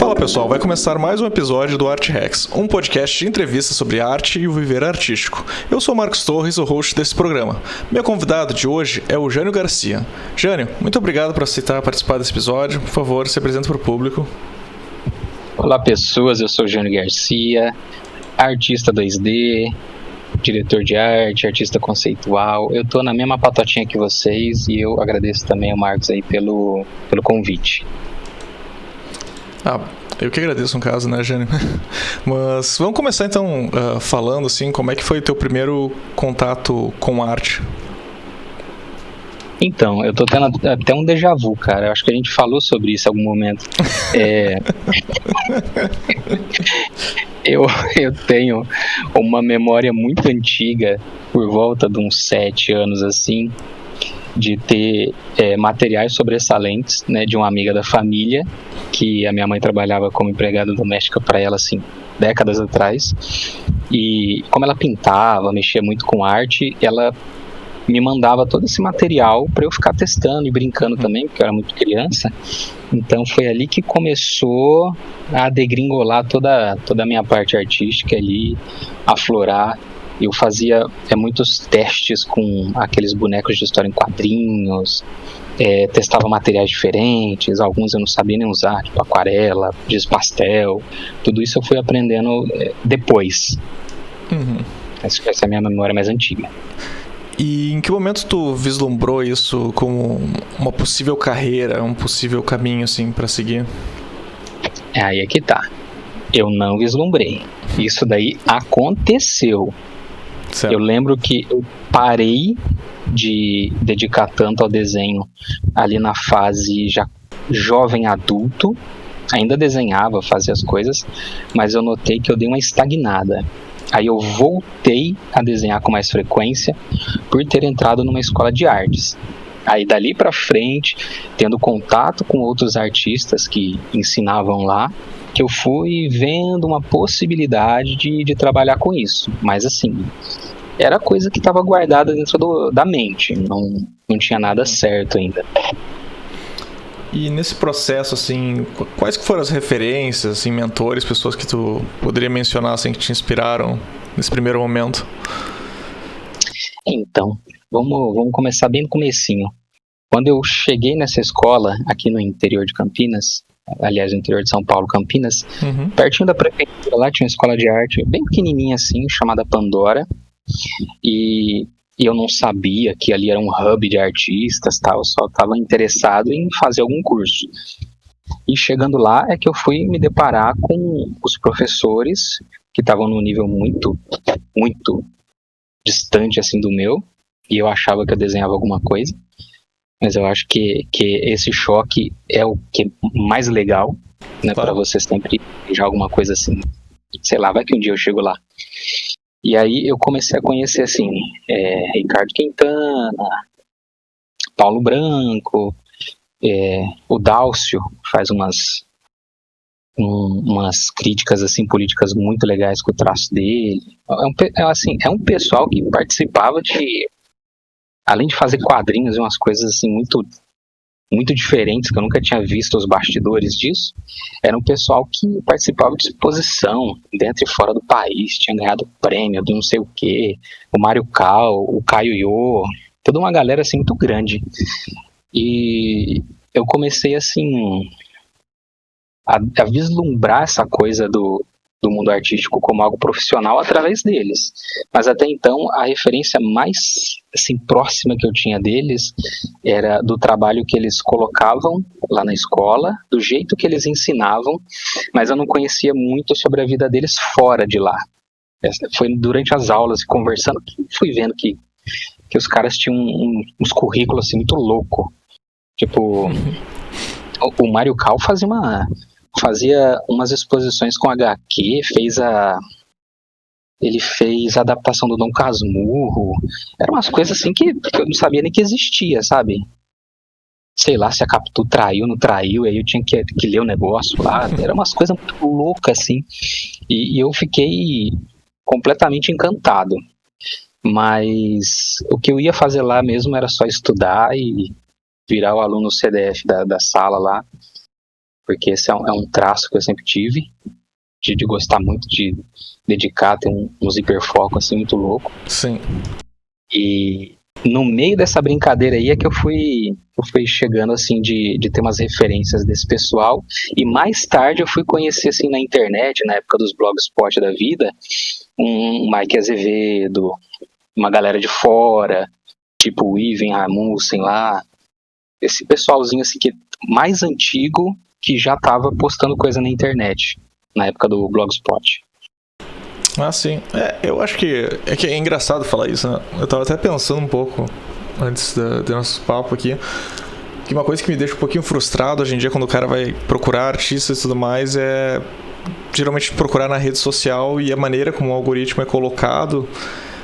Fala pessoal, vai começar mais um episódio do Art Hacks, um podcast de entrevistas sobre arte e o viver artístico. Eu sou Marcos Torres, o host desse programa. Meu convidado de hoje é o Jânio Garcia. Jânio, muito obrigado por aceitar participar desse episódio. Por favor, se apresente para o público. Olá pessoas, eu sou o Jânio Garcia, artista 2D, diretor de arte, artista conceitual. Eu tô na mesma patotinha que vocês e eu agradeço também ao Marcos aí pelo convite. Eu que agradeço no caso, né, Jânio? Mas vamos começar então falando assim, como é que foi o teu primeiro contato com arte? Então, eu tô tendo até um déjà vu, cara. Eu acho que a gente falou sobre isso em algum momento. Eu tenho uma memória muito antiga, por volta de uns 7 anos assim, de ter materiais sobressalentes, né, de uma amiga da família, que a minha mãe trabalhava como empregada doméstica para ela, assim, décadas atrás. E como ela pintava, mexia muito com arte, ela me mandava todo esse material para eu ficar testando e brincando também, porque eu era muito criança. Então foi ali que começou a degringolar toda a minha parte artística ali, aflorar. Eu fazia muitos testes com aqueles bonecos de história em quadrinhos, testava materiais diferentes, alguns eu não sabia nem usar, tipo aquarela, giz pastel, tudo isso eu fui aprendendo depois. Essa é a minha memória mais antiga. E em que momento tu vislumbrou isso como uma possível carreira, um possível caminho assim para seguir? Aí é que tá. Eu não vislumbrei. Isso daí aconteceu. Certo. Eu lembro que eu parei de dedicar tanto ao desenho ali na fase já jovem adulto. Ainda desenhava, fazia as coisas, mas eu notei que eu dei uma estagnada. Aí eu voltei a desenhar com mais frequência por ter entrado numa escola de artes. Aí dali pra frente, tendo contato com outros artistas que ensinavam lá, que eu fui vendo uma possibilidade de trabalhar com isso. Mas assim, era coisa que estava guardada dentro da mente, não tinha nada certo ainda. E nesse processo, assim, quais que foram as referências, assim, mentores, pessoas que tu poderia mencionar, assim, que te inspiraram nesse primeiro momento? Então, vamos começar bem no comecinho. Quando eu cheguei nessa escola, aqui no interior de Campinas, aliás, no interior de São Paulo, Campinas, pertinho da prefeitura, lá tinha uma escola de arte bem pequenininha assim, chamada Pandora, e eu não sabia que ali era um hub de artistas, tal, eu só estava interessado em fazer algum curso. E chegando lá é que eu fui me deparar com os professores que estavam num nível muito, muito distante assim do meu, e eu achava que eu desenhava alguma coisa, mas eu acho que esse choque é o que é mais legal, né, para você sempre já alguma coisa assim, sei lá, vai que um dia eu chego lá. E aí eu comecei a conhecer, assim, Ricardo Quintana, Paulo Branco, o Dálcio faz umas críticas, assim, políticas muito legais com o traço dele. É um pessoal que participava de, além de fazer quadrinhos e umas coisas, assim, muito, muito diferentes, que eu nunca tinha visto os bastidores disso, era um pessoal que participava de exposição dentro e fora do país, tinha ganhado prêmio de não sei o que, o Mário Cal, o Caio Iô, toda uma galera assim muito grande. E eu comecei assim a vislumbrar essa coisa do mundo artístico como algo profissional através deles. Mas até então a referência mais assim, próxima que eu tinha deles era do trabalho que eles colocavam lá na escola, do jeito que eles ensinavam, mas eu não conhecia muito sobre a vida deles fora de lá. Foi durante as aulas, conversando, que fui vendo que os caras tinham uns currículos assim, muito louco. Tipo, o Mário Cal fazia umas exposições com HQ, ele fez a adaptação do Dom Casmurro, eram umas coisas assim que eu não sabia nem que existia, sabe? Sei lá se a Capitu traiu, não traiu, aí eu tinha que ler o negócio lá, eram umas coisas muito loucas assim, e eu fiquei completamente encantado, mas o que eu ia fazer lá mesmo era só estudar e virar o aluno CDF da sala lá. porque esse é um traço que eu sempre tive, de gostar muito de dedicar, ter uns hiperfoco assim muito louco. Sim. E no meio dessa brincadeira aí é que eu fui chegando assim de ter umas referências desse pessoal, e mais tarde eu fui conhecer assim na internet, na época dos blogspot da vida, um Mike Azevedo, uma galera de fora, tipo o Ivan Rasmussen lá, esse pessoalzinho assim que mais antigo, que já tava postando coisa na internet na época do blogspot. Ah, sim. Eu acho que é engraçado falar isso, né? Eu tava até pensando um pouco antes do nosso papo aqui, que uma coisa que me deixa um pouquinho frustrado hoje em dia quando o cara vai procurar artistas e tudo mais é geralmente procurar na rede social, e a maneira como o algoritmo é colocado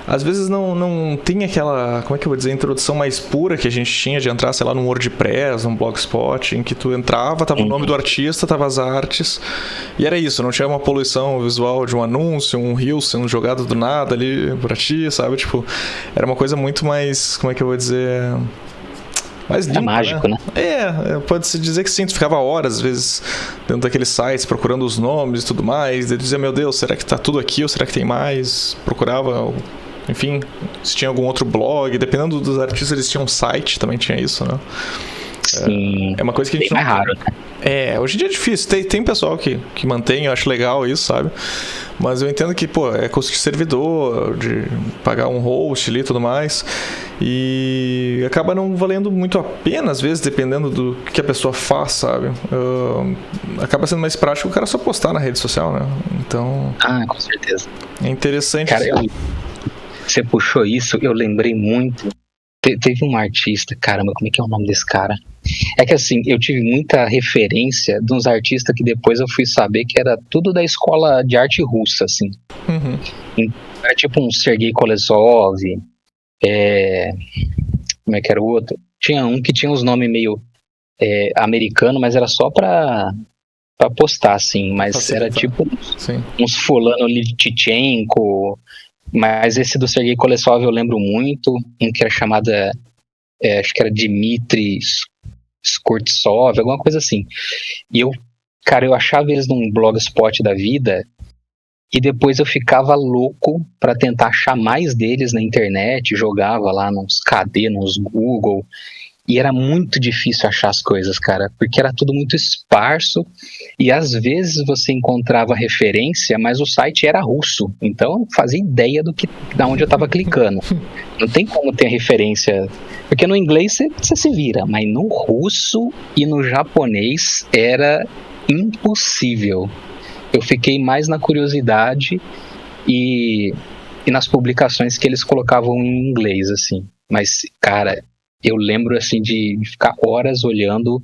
às vezes não tem aquela, como é que eu vou dizer, introdução mais pura que a gente tinha de entrar, sei lá, num WordPress, num Blogspot, em que tu entrava, tava o nome do artista, tava as artes, e era isso, não tinha uma poluição visual de um anúncio, um reel sendo jogado do nada ali pra ti, sabe? Tipo, era uma coisa muito mais, como é que eu vou dizer, mais limpa, mágico, né? Pode-se dizer que sim, tu ficava horas, às vezes, dentro daqueles sites, procurando os nomes e tudo mais, e dizia, meu Deus, será que tá tudo aqui ou será que tem mais? Procurava, enfim, se tinha algum outro blog, dependendo dos artistas, eles tinham um site, também tinha isso, né? Sim. É uma coisa que a gente bem mais raro, né? Hoje em dia é difícil. Tem pessoal que mantém, eu acho legal isso, sabe? Mas eu entendo que, é custo de servidor, de pagar um host ali e tudo mais. E acaba não valendo muito a pena, às vezes, dependendo do que a pessoa faz, sabe? Acaba sendo mais prático o cara só postar na rede social, né? Então. Com certeza. É interessante. Cara, você puxou isso, eu lembrei muito. Teve um artista, caramba, como é que é o nome desse cara? É que assim, eu tive muita referência de uns artistas que depois eu fui saber que era tudo da escola de arte russa, assim. Uhum. Era tipo um Sergei Kolesov, como é que era o outro? Tinha um que tinha uns nomes meio americano, mas era só pra postar, assim. Mas Facilitar. era tipo Sim. uns fulano Litchenko. Mas esse do Sergei Kolesov eu lembro muito, um que era chamado, acho que era Dmitry Skortsov, alguma coisa assim. E eu achava eles num blogspot da vida, e depois eu ficava louco pra tentar achar mais deles na internet, jogava lá nos KD, nos Google, e era muito difícil achar as coisas, cara, porque era tudo muito esparso, e às vezes você encontrava referência, mas o site era russo, então eu não fazia ideia da onde eu estava clicando. Não tem como ter referência, porque no inglês você se vira, mas no russo e no japonês era impossível. Eu fiquei mais na curiosidade e nas publicações que eles colocavam em inglês, assim. Mas, cara, eu lembro assim de ficar horas olhando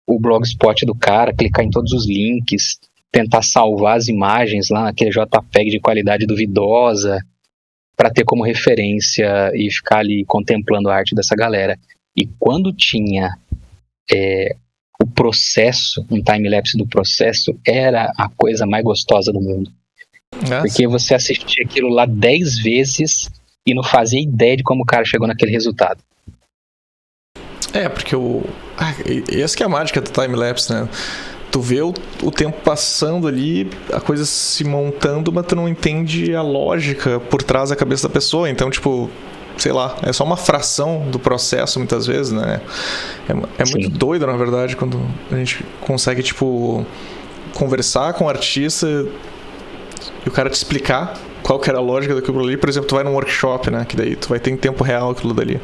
o blogspot do cara, clicar em todos os links, tentar salvar as imagens lá naquele JPEG de qualidade duvidosa para ter como referência e ficar ali contemplando a arte dessa galera. E quando tinha o processo, um time-lapse do processo, era a coisa mais gostosa do mundo. Porque você assistia aquilo lá 10 vezes e não fazia ideia de como o cara chegou naquele resultado. Porque essa que é a mágica do time-lapse, né? Tu vê o tempo passando ali, a coisa se montando, mas tu não entende a lógica por trás da cabeça da pessoa. Então, tipo, sei lá, é só uma fração do processo muitas vezes, né? É muito doido, na verdade, quando a gente consegue, tipo, conversar com o artista e o cara te explicar qual que era a lógica daquilo ali. Por exemplo, tu vai num workshop, né? Que daí tu vai ter em tempo real aquilo dali.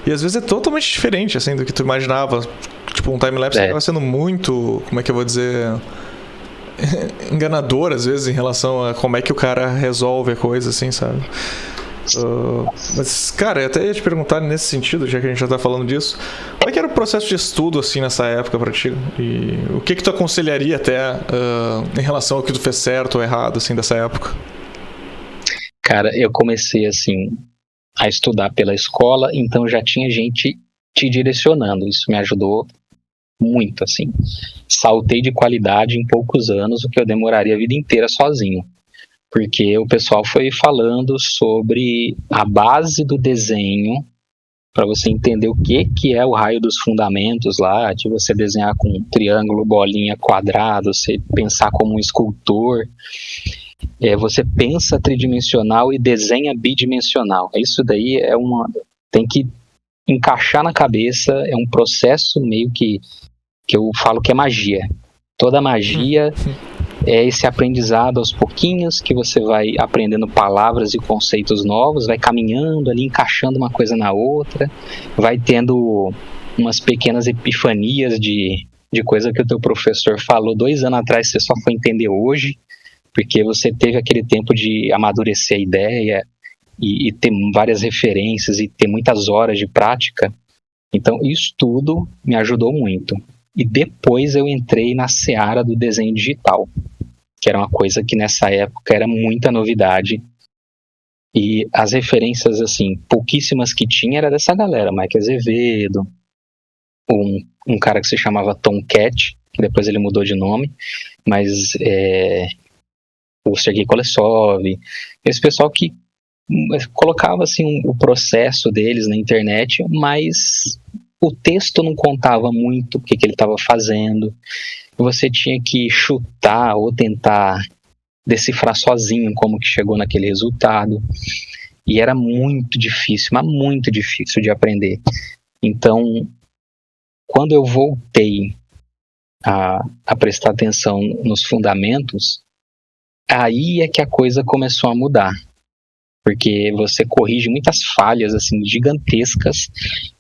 E às vezes é totalmente diferente, assim, do que tu imaginava. Tipo, um time-lapse acaba sendo muito, como é que eu vou dizer, enganador, às vezes, em relação a como é que o cara resolve a coisa, assim, sabe? Mas, cara, eu até ia te perguntar nesse sentido, já que a gente já tá falando disso, como é que era o processo de estudo, assim, nessa época pra ti? E o que tu aconselharia até em relação ao que tu fez certo ou errado, assim, dessa época? Cara, eu comecei, assim, a estudar pela escola, então já tinha gente te direcionando. Isso me ajudou muito, assim. Saltei de qualidade em poucos anos, o que eu demoraria a vida inteira sozinho. Porque o pessoal foi falando sobre a base do desenho para você entender o que é o raio dos fundamentos lá, de você desenhar com triângulo, bolinha, quadrado, você pensar como um escultor. Você pensa tridimensional e desenha bidimensional. Isso daí tem que encaixar na cabeça, é um processo meio que eu falo que é magia. Toda magia é esse aprendizado aos pouquinhos, que você vai aprendendo palavras e conceitos novos, vai caminhando ali, encaixando uma coisa na outra, vai tendo umas pequenas epifanias de coisa que o teu professor falou 2 anos atrás, você só foi entender hoje, porque você teve aquele tempo de amadurecer a ideia e ter várias referências e ter muitas horas de prática. Então isso tudo me ajudou muito. E depois eu entrei na seara do desenho digital, que era uma coisa que nessa época era muita novidade. E as referências, assim, pouquíssimas que tinha era dessa galera, Mike Azevedo, um cara que se chamava Tom Cat, que depois ele mudou de nome, mas o Sergei Kolesov, esse pessoal que colocava assim o processo deles na internet, mas o texto não contava muito o que ele estava fazendo. Você tinha que chutar ou tentar decifrar sozinho como que chegou naquele resultado. E era muito difícil, mas muito difícil de aprender. Então, quando eu voltei a prestar atenção nos fundamentos, aí é que a coisa começou a mudar. Porque você corrige muitas falhas assim, gigantescas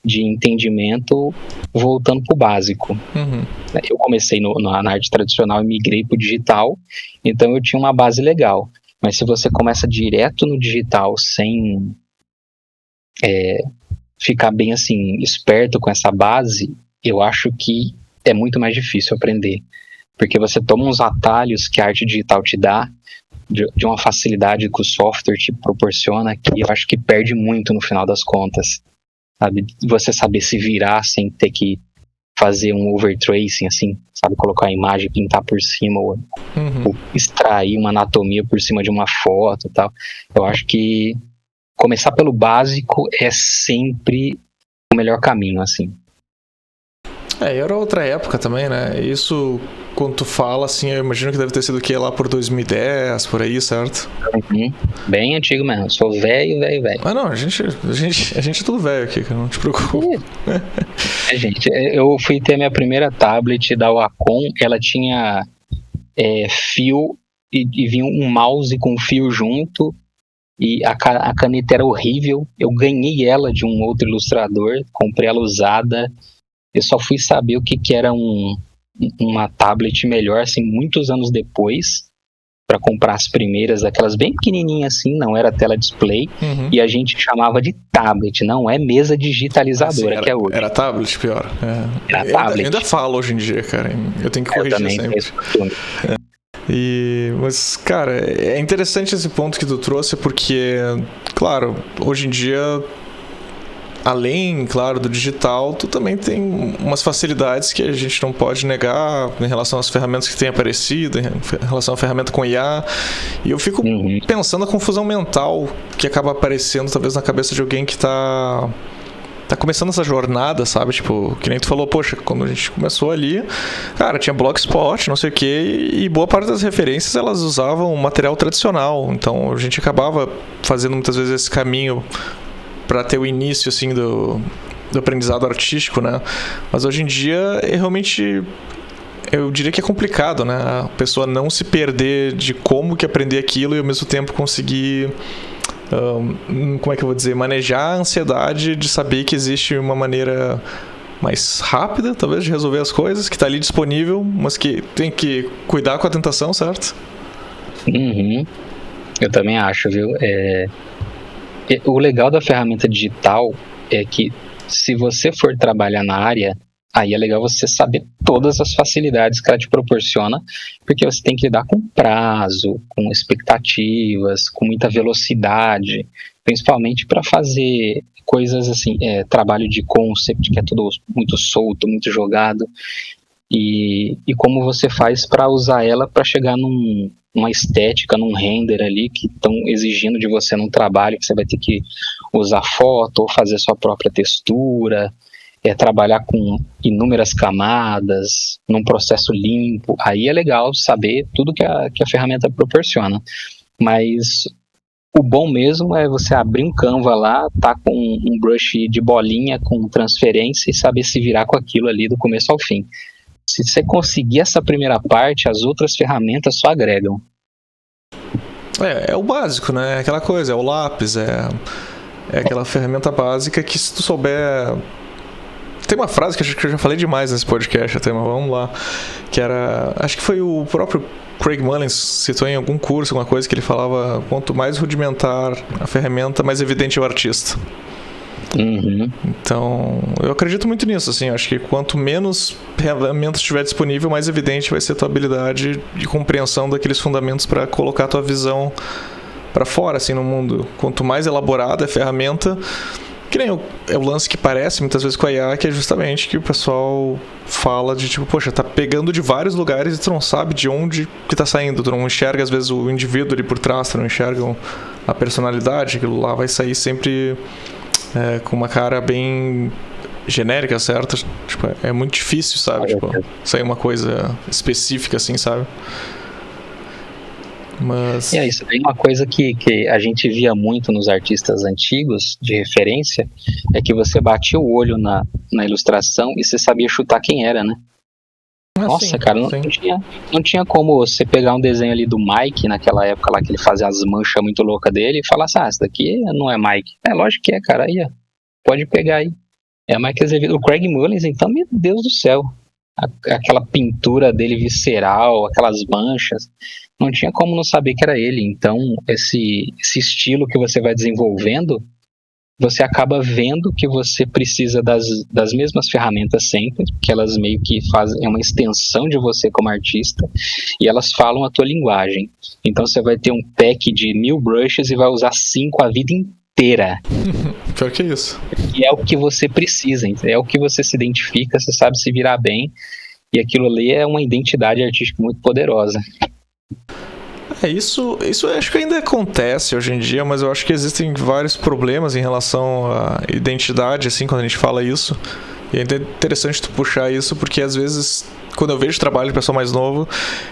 de entendimento voltando para o básico. Uhum. Eu comecei na arte tradicional e migrei para o digital, então eu tinha uma base legal. Mas se você começa direto no digital sem ficar bem assim, esperto com essa base, eu acho que é muito mais difícil aprender. Porque você toma uns atalhos que a arte digital te dá, de uma facilidade que o software te proporciona, que eu acho que perde muito no final das contas, sabe? Você saber se virar sem ter que fazer um overtracing, assim, sabe? Colocar a imagem e pintar por cima, ou extrair uma anatomia por cima de uma foto e tal. Eu acho que começar pelo básico é sempre o melhor caminho, assim. Era outra época também, né? Isso, quando tu fala, assim, eu imagino que deve ter sido o quê? Lá por 2010, por aí, certo? Bem antigo mesmo. Sou velho. Ah, não, a gente é tudo velho aqui, cara, não te preocupe. Gente, eu fui ter minha primeira tablet da Wacom, ela tinha fio e vinha um mouse com fio junto, e a caneta era horrível. Eu ganhei ela de um outro ilustrador, comprei ela usada. Eu só fui saber o que era uma tablet melhor, assim, muitos anos depois, para comprar as primeiras, aquelas bem pequenininhas assim, não era tela display, e a gente chamava de tablet, não é mesa digitalizadora, que é hoje. Era tablet, pior. Era tablet. Eu ainda falo hoje em dia, cara, eu tenho que corrigir sempre. Mas, cara, é interessante esse ponto que tu trouxe, porque, claro, hoje em dia, além, claro, do digital, tu também tem umas facilidades que a gente não pode negar em relação às ferramentas que têm aparecido, em relação à ferramenta com IA. E eu fico pensando na confusão mental que acaba aparecendo, talvez, na cabeça de alguém que tá começando essa jornada, sabe? Tipo, que nem tu falou, poxa, quando a gente começou ali, cara, tinha Blogspot, não sei o quê, e boa parte das referências, elas usavam material tradicional. Então, a gente acabava fazendo muitas vezes esse caminho para ter o início, assim, do aprendizado artístico, né? Mas hoje em dia, realmente, eu diria que é complicado, né? A pessoa não se perder de como que aprender aquilo e, ao mesmo tempo, conseguir, como é que eu vou dizer, manejar a ansiedade de saber que existe uma maneira mais rápida, talvez, de resolver as coisas, que está ali disponível, mas que tem que cuidar com a tentação, certo? Eu também acho, viu? O legal da ferramenta digital é que, se você for trabalhar na área, aí é legal você saber todas as facilidades que ela te proporciona, porque você tem que lidar com prazo, com expectativas, com muita velocidade, principalmente para fazer coisas assim, trabalho de concept, que é tudo muito solto, muito jogado. e como você faz para usar ela para chegar numa estética, num render ali que estão exigindo de você num trabalho que você vai ter que usar foto ou fazer sua própria textura, trabalhar com inúmeras camadas, num processo limpo. Aí é legal saber tudo que a ferramenta proporciona. Mas o bom mesmo é você abrir um Canva lá, tá com um brush de bolinha, com transferência e saber se virar com aquilo ali do começo ao fim. Se você conseguir essa primeira parte, as outras ferramentas só agregam. É o básico, né? É aquela coisa, é o lápis, é aquela ferramenta básica que se tu souber... Tem uma frase que eu já falei demais nesse podcast até, mas vamos lá. Que era... Acho que foi o próprio Craig Mullins citou em algum curso, alguma coisa, que ele falava: quanto mais rudimentar a ferramenta, mais evidente é o artista. Uhum. Então, eu acredito muito nisso, assim. Acho que quanto menos ferramentas estiver disponível, mais evidente vai ser a tua habilidade de compreensão daqueles fundamentos para colocar a tua visão para fora, assim, no mundo. Quanto mais elaborada a ferramenta, que nem é o lance que parece muitas vezes com a IA, que é justamente que o pessoal fala de tipo, poxa, tá pegando de vários lugares e tu não sabe de onde que tá saindo, tu não enxerga às vezes o indivíduo ali por trás, tu não enxerga a personalidade, aquilo lá vai sair sempre com uma cara bem genérica, certo? Tipo, é muito difícil, sabe? Tipo, sair uma coisa específica assim, sabe? Mas... isso é uma coisa que a gente via muito nos artistas antigos, de referência, é que você batia o olho na ilustração e você sabia chutar quem era, né? Nossa, sim, cara, não tinha como você pegar um desenho ali do Mike, naquela época lá que ele fazia as manchas muito loucas dele, e falar assim, esse daqui não é Mike. É, lógico que é, cara, aí, ó, pode pegar aí. É Mike Azevedo. O Craig Mullins, então, meu Deus do céu. Aquela pintura dele visceral, aquelas manchas, não tinha como não saber que era ele. Então, esse estilo que você vai desenvolvendo, você acaba vendo que você precisa das mesmas ferramentas sempre, porque elas meio que fazem uma extensão de você como artista, e elas falam a tua linguagem. Então, você vai ter um pack de 1000 brushes e vai usar 5 a vida inteira. Pior que isso. E é o que você precisa, é o que você se identifica, você sabe se virar bem, e aquilo ali é uma identidade artística muito poderosa. Isso eu acho que ainda acontece hoje em dia, mas eu acho que existem vários problemas em relação à identidade, assim, quando a gente fala isso. E é interessante tu puxar isso, porque às vezes, quando eu vejo trabalho de pessoa mais novo,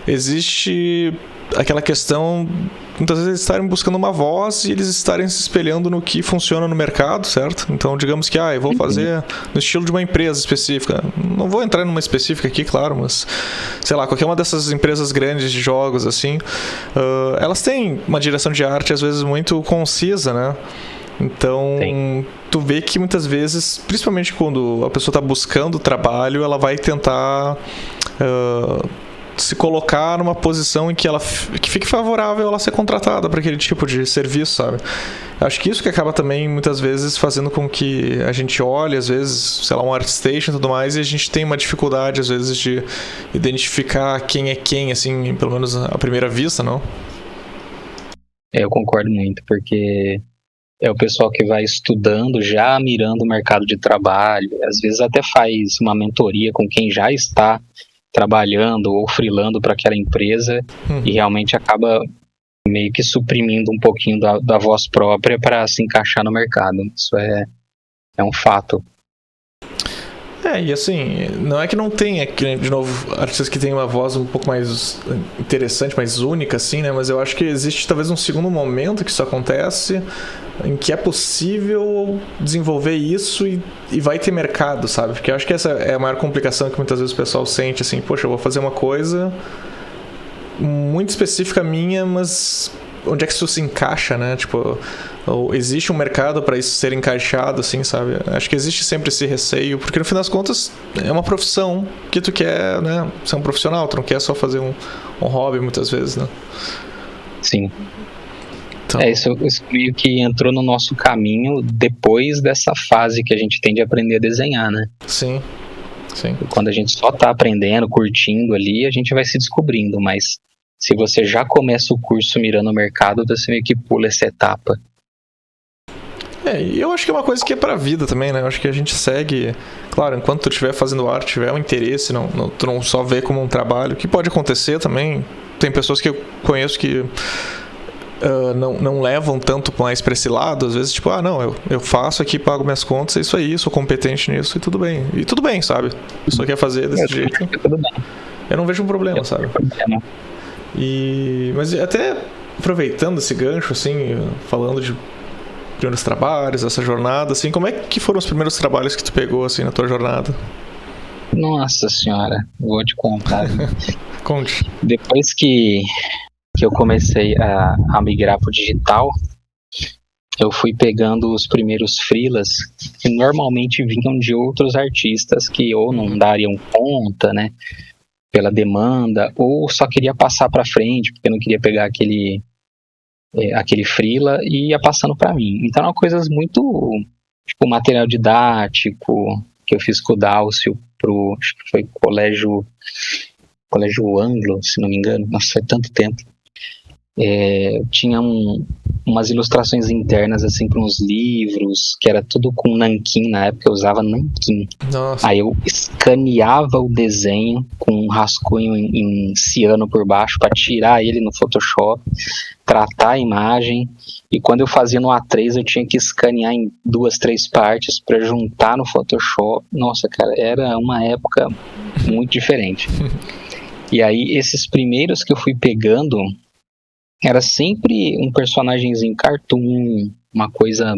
existe aquela questão, muitas vezes eles estarem buscando uma voz e eles estarem se espelhando no que funciona no mercado, certo? Então, digamos que, eu vou fazer no estilo de uma empresa específica. Não vou entrar numa específica aqui, claro, mas, sei lá, qualquer uma dessas empresas grandes de jogos, assim, elas têm uma direção de arte, às vezes, muito concisa, né? Então, tu vê que muitas vezes, principalmente quando a pessoa está buscando trabalho, ela vai tentar se colocar numa posição em que que fique favorável ela ser contratada para aquele tipo de serviço, sabe? Acho que isso que acaba também, muitas vezes, fazendo com que a gente olhe, às vezes, sei lá, um ArtStation e tudo mais, e a gente tem uma dificuldade, às vezes, de identificar quem é quem, assim, pelo menos à primeira vista, não? Eu concordo muito, porque é o pessoal que vai estudando, já mirando o mercado de trabalho, às vezes até faz uma mentoria com quem já está trabalhando ou freelando para aquela empresa e realmente acaba meio que suprimindo um pouquinho da voz própria para se encaixar no mercado. Isso é um fato. E assim, não é que não tenha, de novo, artistas que têm uma voz um pouco mais interessante, mais única, assim, né? Mas eu acho que existe talvez um segundo momento que isso acontece, em que é possível desenvolver isso e vai ter mercado, sabe? Porque eu acho que essa é a maior complicação que muitas vezes o pessoal sente, assim, poxa, eu vou fazer uma coisa muito específica minha, mas onde é que isso se encaixa, né? Tipo, existe um mercado para isso ser encaixado, assim, sabe? Acho que existe sempre esse receio, porque no fim das contas é uma profissão que tu quer, né? Ser um profissional, tu não quer só fazer um hobby muitas vezes, né? Sim. Então... Isso meio que entrou no nosso caminho depois dessa fase que a gente tem de aprender a desenhar, né? Sim. Quando a gente só tá aprendendo, curtindo ali, a gente vai se descobrindo, mas se você já começa o curso mirando o mercado, você meio que pula essa etapa. E eu acho que é uma coisa que é pra vida também, né? Eu acho que a gente segue... Claro, enquanto tu estiver fazendo arte, tiver um interesse, tu não só vê como um trabalho, que pode acontecer também. Tem pessoas que eu conheço que não levam tanto mais pra esse lado. Às vezes, tipo, eu faço aqui, pago minhas contas, é isso aí, sou competente nisso e tudo bem. E tudo bem, sabe? A pessoa quer fazer desse jeito. Tudo bem. Eu não vejo um problema, sabe? Mas até aproveitando esse gancho, assim, falando de primeiros trabalhos, essa jornada, assim, como é que foram os primeiros trabalhos que tu pegou, assim, na tua jornada? Nossa senhora, vou te contar. Conte. Depois que eu comecei a migrar pro digital, eu fui pegando os primeiros freelas que normalmente vinham de outros artistas que ou não dariam conta, né, pela demanda, ou só queria passar para frente, porque não queria pegar aquele freela e ia passando para mim. Então eram coisas muito, tipo, material didático, que eu fiz com o Dálcio acho que foi colégio Anglo, se não me engano. Nossa, faz tanto tempo. Tinha umas ilustrações internas, assim, para uns livros, que era tudo com nanquim. Na época eu usava nanquim. Nossa. Aí eu escaneava o desenho com um rascunho em ciano por baixo para tirar ele no Photoshop, tratar a imagem, e quando eu fazia no A3 eu tinha que escanear em 2, 3 partes para juntar no Photoshop. Nossa, cara, era uma época muito diferente. E aí esses primeiros que eu fui pegando era sempre um personagemzinho cartoon, uma coisa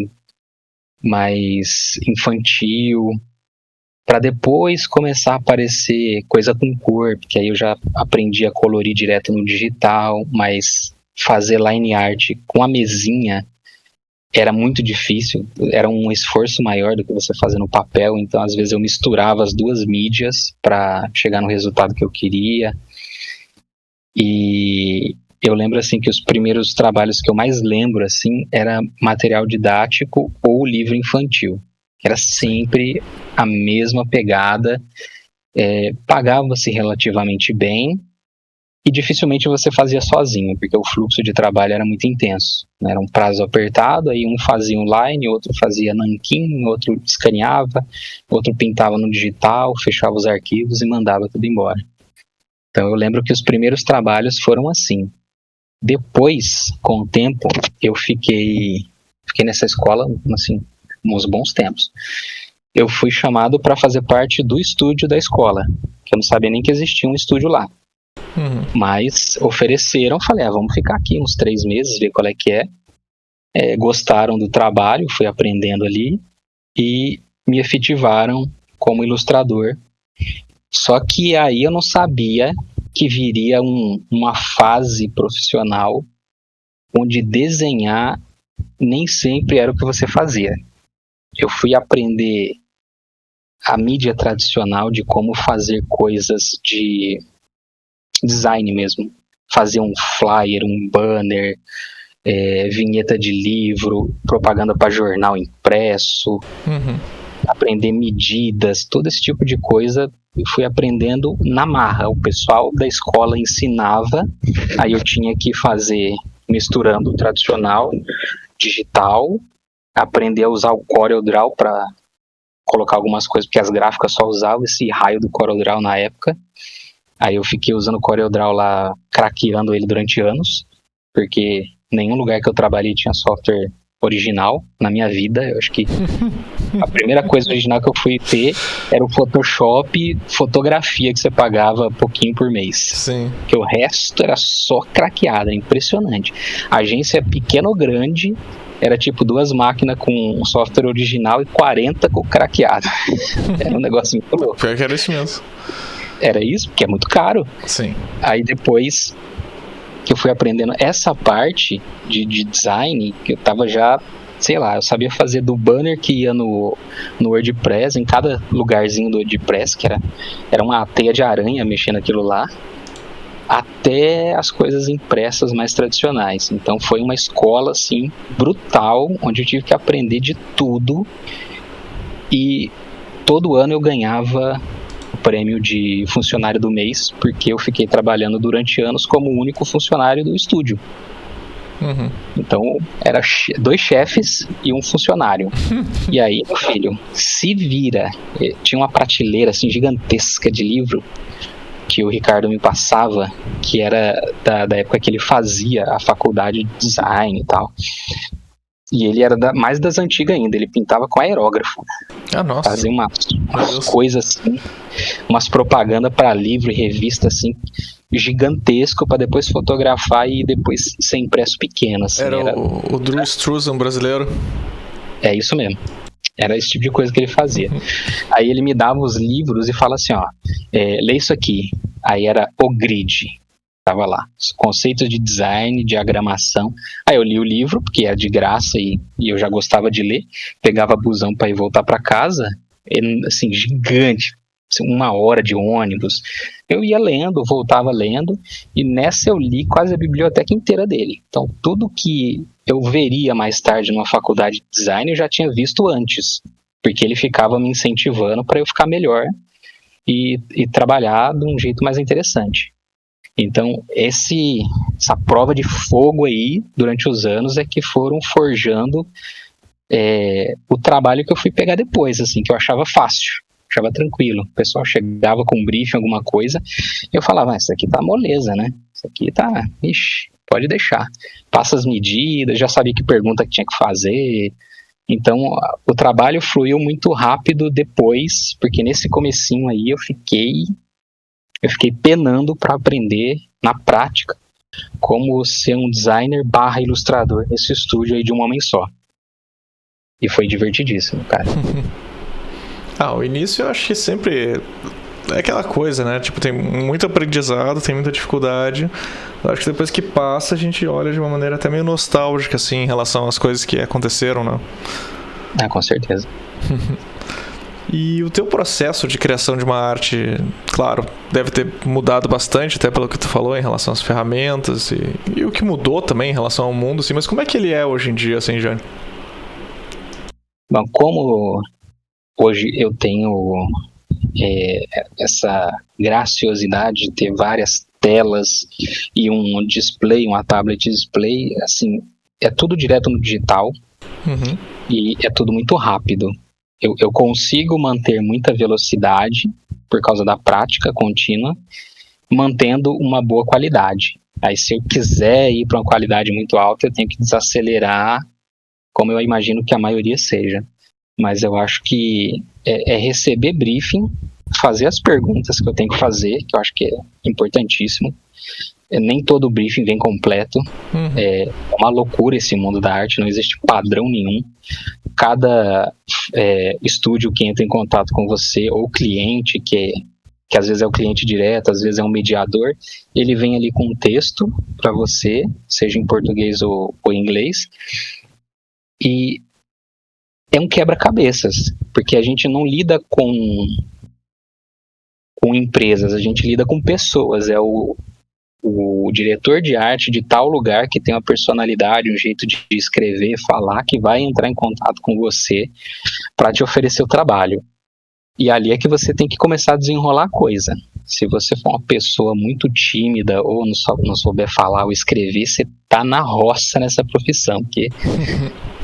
mais infantil, para depois começar a aparecer coisa com cor, porque aí eu já aprendi a colorir direto no digital, mas fazer line art com a mesinha era muito difícil, era um esforço maior do que você fazer no papel, então às vezes eu misturava as duas mídias para chegar no resultado que eu queria. E eu lembro, assim, que os primeiros trabalhos que eu mais lembro, assim, era material didático ou livro infantil. Era sempre a mesma pegada, pagava-se relativamente bem e dificilmente você fazia sozinho, porque o fluxo de trabalho era muito intenso, né? Era um prazo apertado, aí um fazia online, outro fazia nanquim, outro escaneava, outro pintava no digital, fechava os arquivos e mandava tudo embora. Então eu lembro que os primeiros trabalhos foram assim. Depois, com o tempo, eu fiquei nessa escola, assim, uns bons tempos. Eu fui chamado para fazer parte do estúdio da escola, que eu não sabia nem que existia um estúdio lá. Mas ofereceram, falei, vamos ficar aqui uns 3 meses, ver qual é que é. Gostaram do trabalho, fui aprendendo ali e me efetivaram como ilustrador. Só que aí eu não sabia que viria uma fase profissional onde desenhar nem sempre era o que você fazia. Eu fui aprender a mídia tradicional de como fazer coisas de design mesmo. Fazer um flyer, um banner, vinheta de livro, propaganda para jornal impresso, aprender medidas, todo esse tipo de coisa. Eu fui aprendendo na marra. O pessoal da escola ensinava, aí eu tinha que fazer misturando o tradicional, digital, aprender a usar o CorelDRAW para colocar algumas coisas, porque as gráficas só usavam esse raio do CorelDRAW na época. Aí eu fiquei usando o CorelDRAW lá, craqueando ele durante anos, porque nenhum lugar que eu trabalhei tinha software original na minha vida. Eu acho que a primeira coisa original que eu fui ter era o Photoshop, fotografia, que você pagava pouquinho por mês. Sim. Porque o resto era só craqueado, é impressionante. A agência pequena ou grande, era tipo 2 máquinas com software original e 40 com craqueado. Era um negócio muito louco. Pior que era isso mesmo. Era isso, porque é muito caro. Sim. Aí depois que eu fui aprendendo essa parte de design, que eu tava já, sei lá, eu sabia fazer do banner que ia no WordPress, em cada lugarzinho do WordPress, que era uma teia de aranha mexendo aquilo lá, até as coisas impressas mais tradicionais. Então foi uma escola, assim, brutal, onde eu tive que aprender de tudo, e todo ano eu ganhava o prêmio de funcionário do mês, porque eu fiquei trabalhando durante anos como o único funcionário do estúdio. Uhum. Então, era 2 chefes e um funcionário. E aí, meu filho, se vira. Tinha uma prateleira assim gigantesca de livro que o Ricardo me passava, que era da época que ele fazia a faculdade de design e tal. E ele era mais das antigas ainda, ele pintava com aerógrafo. Ah, nossa. Fazia umas coisas assim, umas propagandas para livro e revista assim, gigantesco para depois fotografar e depois ser impresso pequeno. Assim, era o Drew Struzan brasileiro. É isso mesmo. Era esse tipo de coisa que ele fazia. Aí ele me dava os livros e fala assim, ó, lê isso aqui. Aí era o grid. Tava lá, os conceitos de design, diagramação. Aí eu li o livro, porque era de graça e eu já gostava de ler. Pegava busão para ir voltar para casa, assim, gigante. 1 hora de ônibus. Eu ia lendo, voltava lendo, e nessa eu li quase a biblioteca inteira dele. Então, tudo que eu veria mais tarde numa faculdade de design, eu já tinha visto antes, porque ele ficava me incentivando para eu ficar melhor e trabalhar de um jeito mais interessante. Então, essa prova de fogo aí, durante os anos, é que foram forjando o trabalho que eu fui pegar depois, assim, que eu achava fácil. Achava tranquilo. O pessoal chegava com um briefing, alguma coisa, e eu falava, isso aqui tá moleza, né? Isso aqui tá, ixi, pode deixar. Passa as medidas, já sabia que pergunta que tinha que fazer. Então, o trabalho fluiu muito rápido depois, porque nesse comecinho aí eu fiquei penando para aprender na prática como ser um designer / ilustrador nesse estúdio aí de um homem só. E foi divertidíssimo, cara. O início eu acho que sempre é aquela coisa, né? Tipo, tem muito aprendizado, tem muita dificuldade. Eu acho que depois que passa, a gente olha de uma maneira até meio nostálgica, assim, em relação às coisas que aconteceram, né? Com certeza. E o teu processo de criação de uma arte, claro, deve ter mudado bastante, até pelo que tu falou, em relação às ferramentas e o que mudou também em relação ao mundo, assim, mas como é que ele é hoje em dia, assim, Jânio? Bom, como hoje eu tenho essa graciosidade de ter várias telas e um display, uma tablet display, assim, é tudo direto no digital. Uhum. E é tudo muito rápido. Eu consigo manter muita velocidade por causa da prática contínua, mantendo uma boa qualidade. Aí se eu quiser ir para uma qualidade muito alta, eu tenho que desacelerar, como eu imagino que a maioria seja. Mas eu acho que é receber briefing, fazer as perguntas que eu tenho que fazer, que eu acho que é importantíssimo. Nem todo briefing vem completo. Uhum. É uma loucura esse mundo da arte, não existe padrão nenhum. Cada estúdio que entra em contato com você, ou cliente, que às vezes é o cliente direto, às vezes é um mediador, ele vem ali com um texto para você, seja em português ou em inglês, e é um quebra-cabeças, porque a gente não lida com empresas, a gente lida com pessoas, é o diretor de arte de tal lugar que tem uma personalidade, um jeito de escrever, falar, que vai entrar em contato com você para te oferecer o trabalho. E ali é que você tem que começar a desenrolar a coisa. Se você for uma pessoa muito tímida ou não souber falar ou escrever, você tá na roça nessa profissão, porque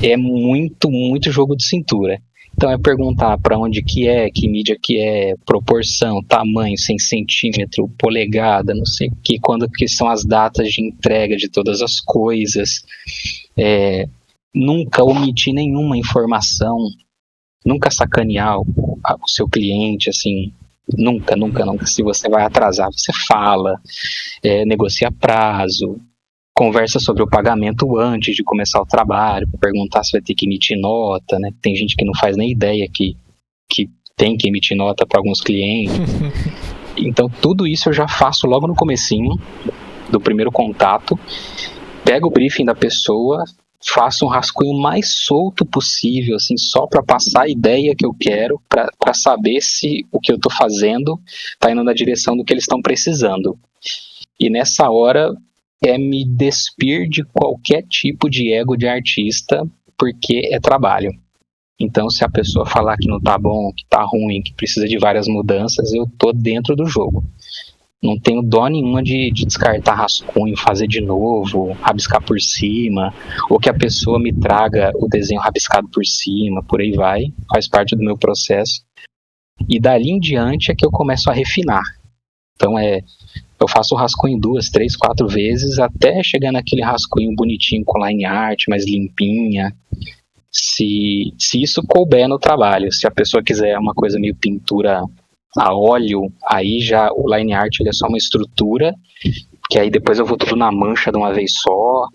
é muito, muito jogo de cintura. Então é perguntar para onde que mídia que é, proporção, tamanho, 100 centímetro, polegada, não sei o que, quando que são as datas de entrega de todas as coisas. Nunca omitir nenhuma informação, nunca sacanear o seu cliente, assim, nunca. Se você vai atrasar, você fala, negocia prazo, conversa sobre o pagamento antes de começar o trabalho, para perguntar se vai ter que emitir nota, né? Tem gente que não faz nem ideia que tem que emitir nota para alguns clientes. Então, tudo isso eu já faço logo no comecinho do primeiro contato. Pego o briefing da pessoa, faço um rascunho mais solto possível, assim, só para passar a ideia que eu quero, para saber se o que eu estou fazendo está indo na direção do que eles estão precisando. E nessa hora me despir de qualquer tipo de ego de artista, porque é trabalho. Então, se a pessoa falar que não tá bom, que tá ruim, que precisa de várias mudanças, eu tô dentro do jogo. Não tenho dó nenhuma de descartar rascunho, fazer de novo, rabiscar por cima, ou que a pessoa me traga o desenho rabiscado por cima, por aí vai, faz parte do meu processo. E dali em diante é que eu começo a refinar. Então eu faço o rascunho 2, 3, 4 vezes, até chegar naquele rascunho bonitinho com line art, mais limpinha. Se isso couber no trabalho, se a pessoa quiser uma coisa meio pintura a óleo, aí já o line art ele é só uma estrutura, que aí depois eu vou tudo na mancha de uma vez só.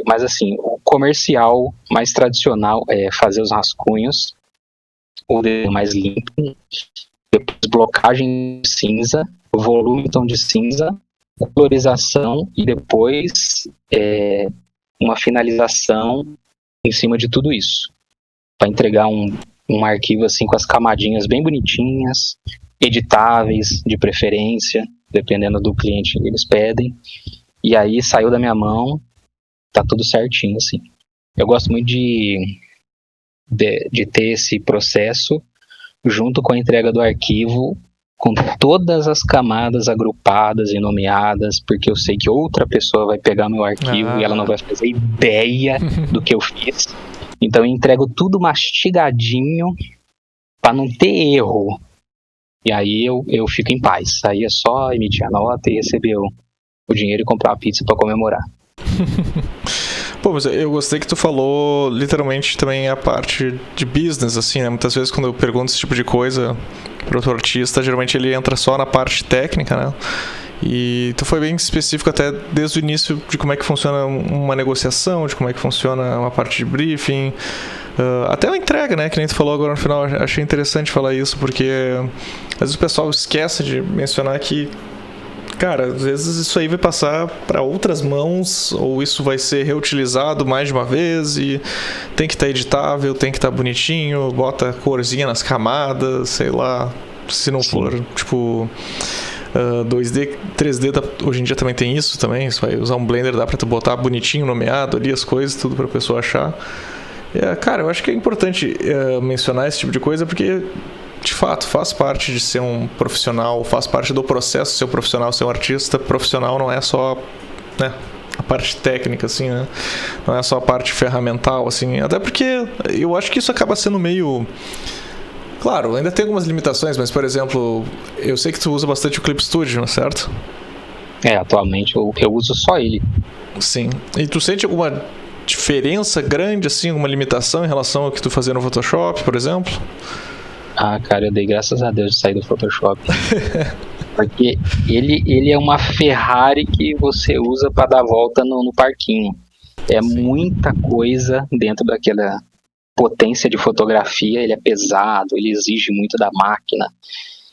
Mas assim, o comercial mais tradicional é fazer os rascunhos, o desenho mais limpo, depois blocagem de cinza, volume então de cinza, colorização e depois uma finalização em cima de tudo isso, para entregar um arquivo assim com as camadinhas bem bonitinhas, editáveis de preferência, dependendo do cliente que eles pedem. E aí saiu da minha mão, tá tudo certinho assim. Eu gosto muito de ter esse processo junto com a entrega do arquivo, com todas as camadas agrupadas e nomeadas, porque eu sei que outra pessoa vai pegar meu arquivo e ela não vai fazer ideia do que eu fiz. Então eu entrego tudo mastigadinho para não ter erro. E aí eu fico em paz. Aí é só emitir a nota e receber o dinheiro e comprar uma pizza para comemorar. Pô, mas eu gostei que tu falou literalmente também a parte de business, assim, né? Muitas vezes quando eu pergunto esse tipo de coisa para outro artista, geralmente ele entra só na parte técnica, né? E tu foi bem específico até desde o início de como é que funciona uma negociação, de como é que funciona uma parte de briefing, até a entrega, né? Que nem tu falou agora no final. Achei interessante falar isso, porque às vezes o pessoal esquece de mencionar que, cara, às vezes isso aí vai passar para outras mãos, ou isso vai ser reutilizado mais de uma vez, e tem que estar editável, tem que estar bonitinho, bota corzinha nas camadas, sei lá, se não for, tipo, 2D, 3D, hoje em dia também tem isso também, você vai usar um Blender, dá pra tu botar bonitinho, nomeado ali as coisas, tudo pra pessoa achar. Cara, eu acho que é importante mencionar esse tipo de coisa, porque de fato, faz parte de ser um profissional, faz parte do processo ser um profissional, ser um artista. Profissional não é só, né, a parte técnica, assim, né? Não é só a parte ferramental, assim. Até porque eu acho que isso acaba sendo meio... Claro, ainda tem algumas limitações, mas, por exemplo, eu sei que tu usa bastante o Clip Studio, não é certo? Atualmente eu uso só ele. Sim. E tu sente alguma diferença grande, assim, alguma limitação em relação ao que tu fazia no Photoshop, por exemplo? Cara, eu dei graças a Deus de sair do Photoshop. Porque ele é uma Ferrari que você usa para dar volta no parquinho. É muita coisa dentro daquela potência de fotografia. Ele é pesado, ele exige muito da máquina.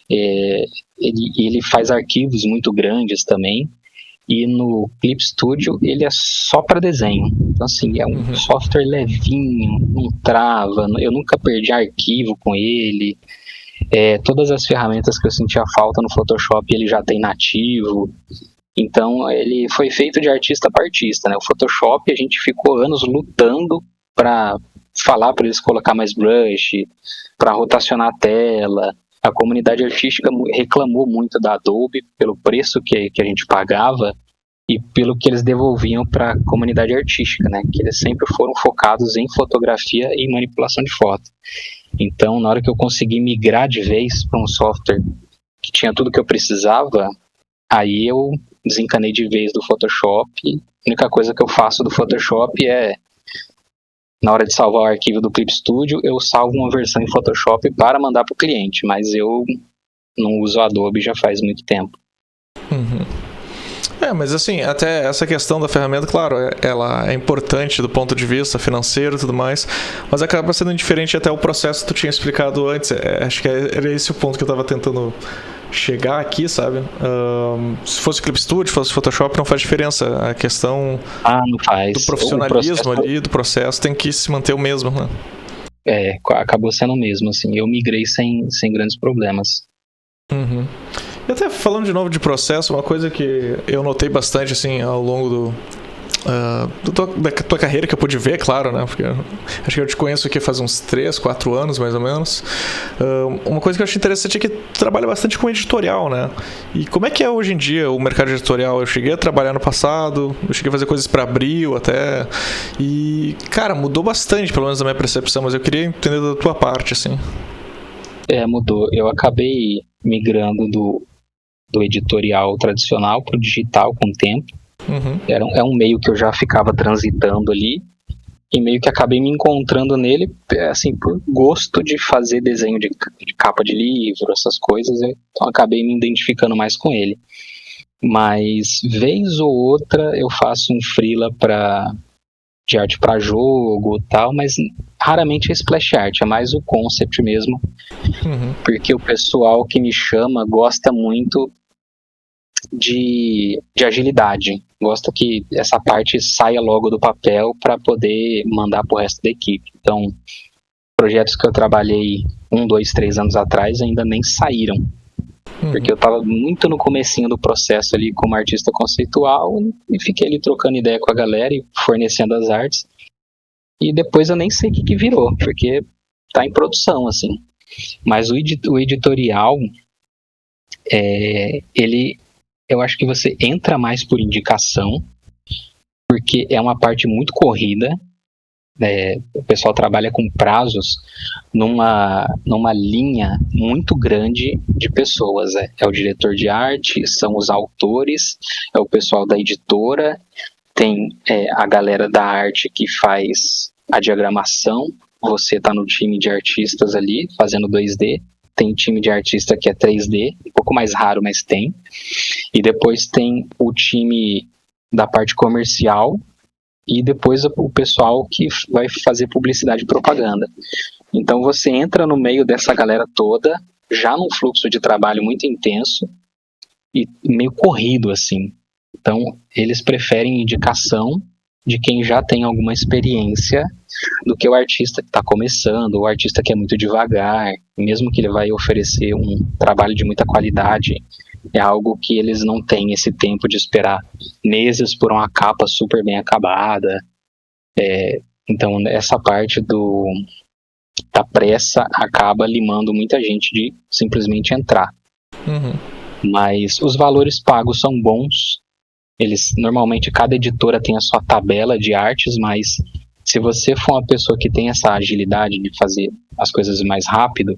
Ele faz arquivos muito grandes também. E no Clip Studio ele é só para desenho. Então assim, é um software levinho, não trava, eu nunca perdi arquivo com ele. Todas as ferramentas que eu sentia falta no Photoshop ele já tem nativo. Então ele foi feito de artista para artista, né? O Photoshop a gente ficou anos lutando para falar para eles colocar mais brush, para rotacionar a tela. A comunidade artística reclamou muito da Adobe pelo preço que a gente pagava e pelo que eles devolviam para a comunidade artística, né? Que eles sempre foram focados em fotografia e manipulação de foto. Então, na hora que eu consegui migrar de vez para um software que tinha tudo que eu precisava, aí eu desencanei de vez do Photoshop. A única coisa que eu faço do Photoshop é, na hora de salvar o arquivo do Clip Studio, eu salvo uma versão em Photoshop para mandar para o cliente, mas eu não uso Adobe já faz muito tempo. Mas assim, até essa questão da ferramenta, claro, ela é importante do ponto de vista financeiro e tudo mais, mas acaba sendo indiferente até o processo que tu tinha explicado antes. Acho que era esse o ponto que eu estava tentando chegar aqui, sabe? Se fosse Clip Studio, se fosse Photoshop, não faz diferença. A questão não faz. Do profissionalismo ali, do processo, tem que se manter o mesmo, né? Acabou sendo o mesmo, assim. Eu migrei sem grandes problemas. E até falando de novo de processo, uma coisa que eu notei bastante, assim, ao longo da tua carreira que eu pude ver, claro, né? Porque acho que eu te conheço aqui faz uns 3, 4 anos, mais ou menos. Uma coisa que eu achei interessante é que tu trabalha bastante com editorial, né? E como é que é hoje em dia o mercado editorial? Eu cheguei a trabalhar no passado, eu cheguei a fazer coisas para Abril até, e, cara, mudou bastante, pelo menos na minha percepção, mas eu queria entender da tua parte, assim. Mudou. Eu acabei migrando do editorial tradicional para o digital com o tempo. Uhum. É um meio que eu já ficava transitando ali, e meio que acabei me encontrando nele, assim, por gosto de fazer desenho de capa de livro, essas coisas, então acabei me identificando mais com ele. Mas, vez ou outra, eu faço um freela de arte para jogo e tal, mas raramente é splash art, é mais o concept mesmo, porque o pessoal que me chama gosta muito de agilidade, gosta que essa parte saia logo do papel para poder mandar pro resto da equipe. Então, projetos que eu trabalhei 1, 2, 3 anos atrás ainda nem saíram, porque eu estava muito no comecinho do processo ali como artista conceitual e fiquei ali trocando ideia com a galera e fornecendo as artes, e depois eu nem sei o que virou, porque tá em produção, assim. Mas o editorial, eu acho que você entra mais por indicação, porque é uma parte muito corrida, o pessoal trabalha com prazos numa linha muito grande de pessoas. É o diretor de arte, são os autores, é o pessoal da editora, tem a galera da arte que faz a diagramação, você está no time de artistas ali fazendo 2D, tem time de artista que é 3D, um pouco mais raro, mas tem, e depois tem o time da parte comercial, e depois o pessoal que vai fazer publicidade e propaganda. Então você entra no meio dessa galera toda, já num fluxo de trabalho muito intenso e meio corrido, assim. Então eles preferem indicação de quem já tem alguma experiência do que o artista que está começando, ou o artista que é muito devagar, mesmo que ele vai oferecer um trabalho de muita qualidade, é algo que eles não têm esse tempo de esperar meses por uma capa super bem acabada. Então essa parte da pressa acaba limando muita gente de simplesmente entrar. Mas os valores pagos são bons. Normalmente cada editora tem a sua tabela de artes, mas se você for uma pessoa que tem essa agilidade de fazer as coisas mais rápido,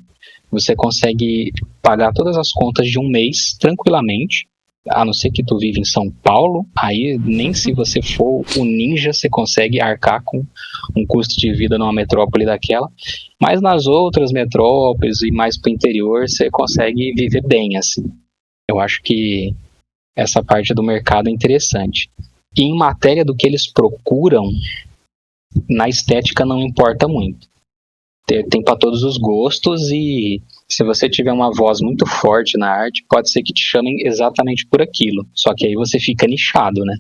você consegue pagar todas as contas de um mês tranquilamente, a não ser que tu vive em São Paulo, aí nem se você for o ninja você consegue arcar com um custo de vida numa metrópole daquela, mas nas outras metrópoles e mais pro interior você consegue viver bem, assim. Eu acho que essa parte do mercado é interessante. E em matéria do que eles procuram, na estética não importa muito. Tem para todos os gostos, e se você tiver uma voz muito forte na arte, pode ser que te chamem exatamente por aquilo. Só que aí você fica nichado, né?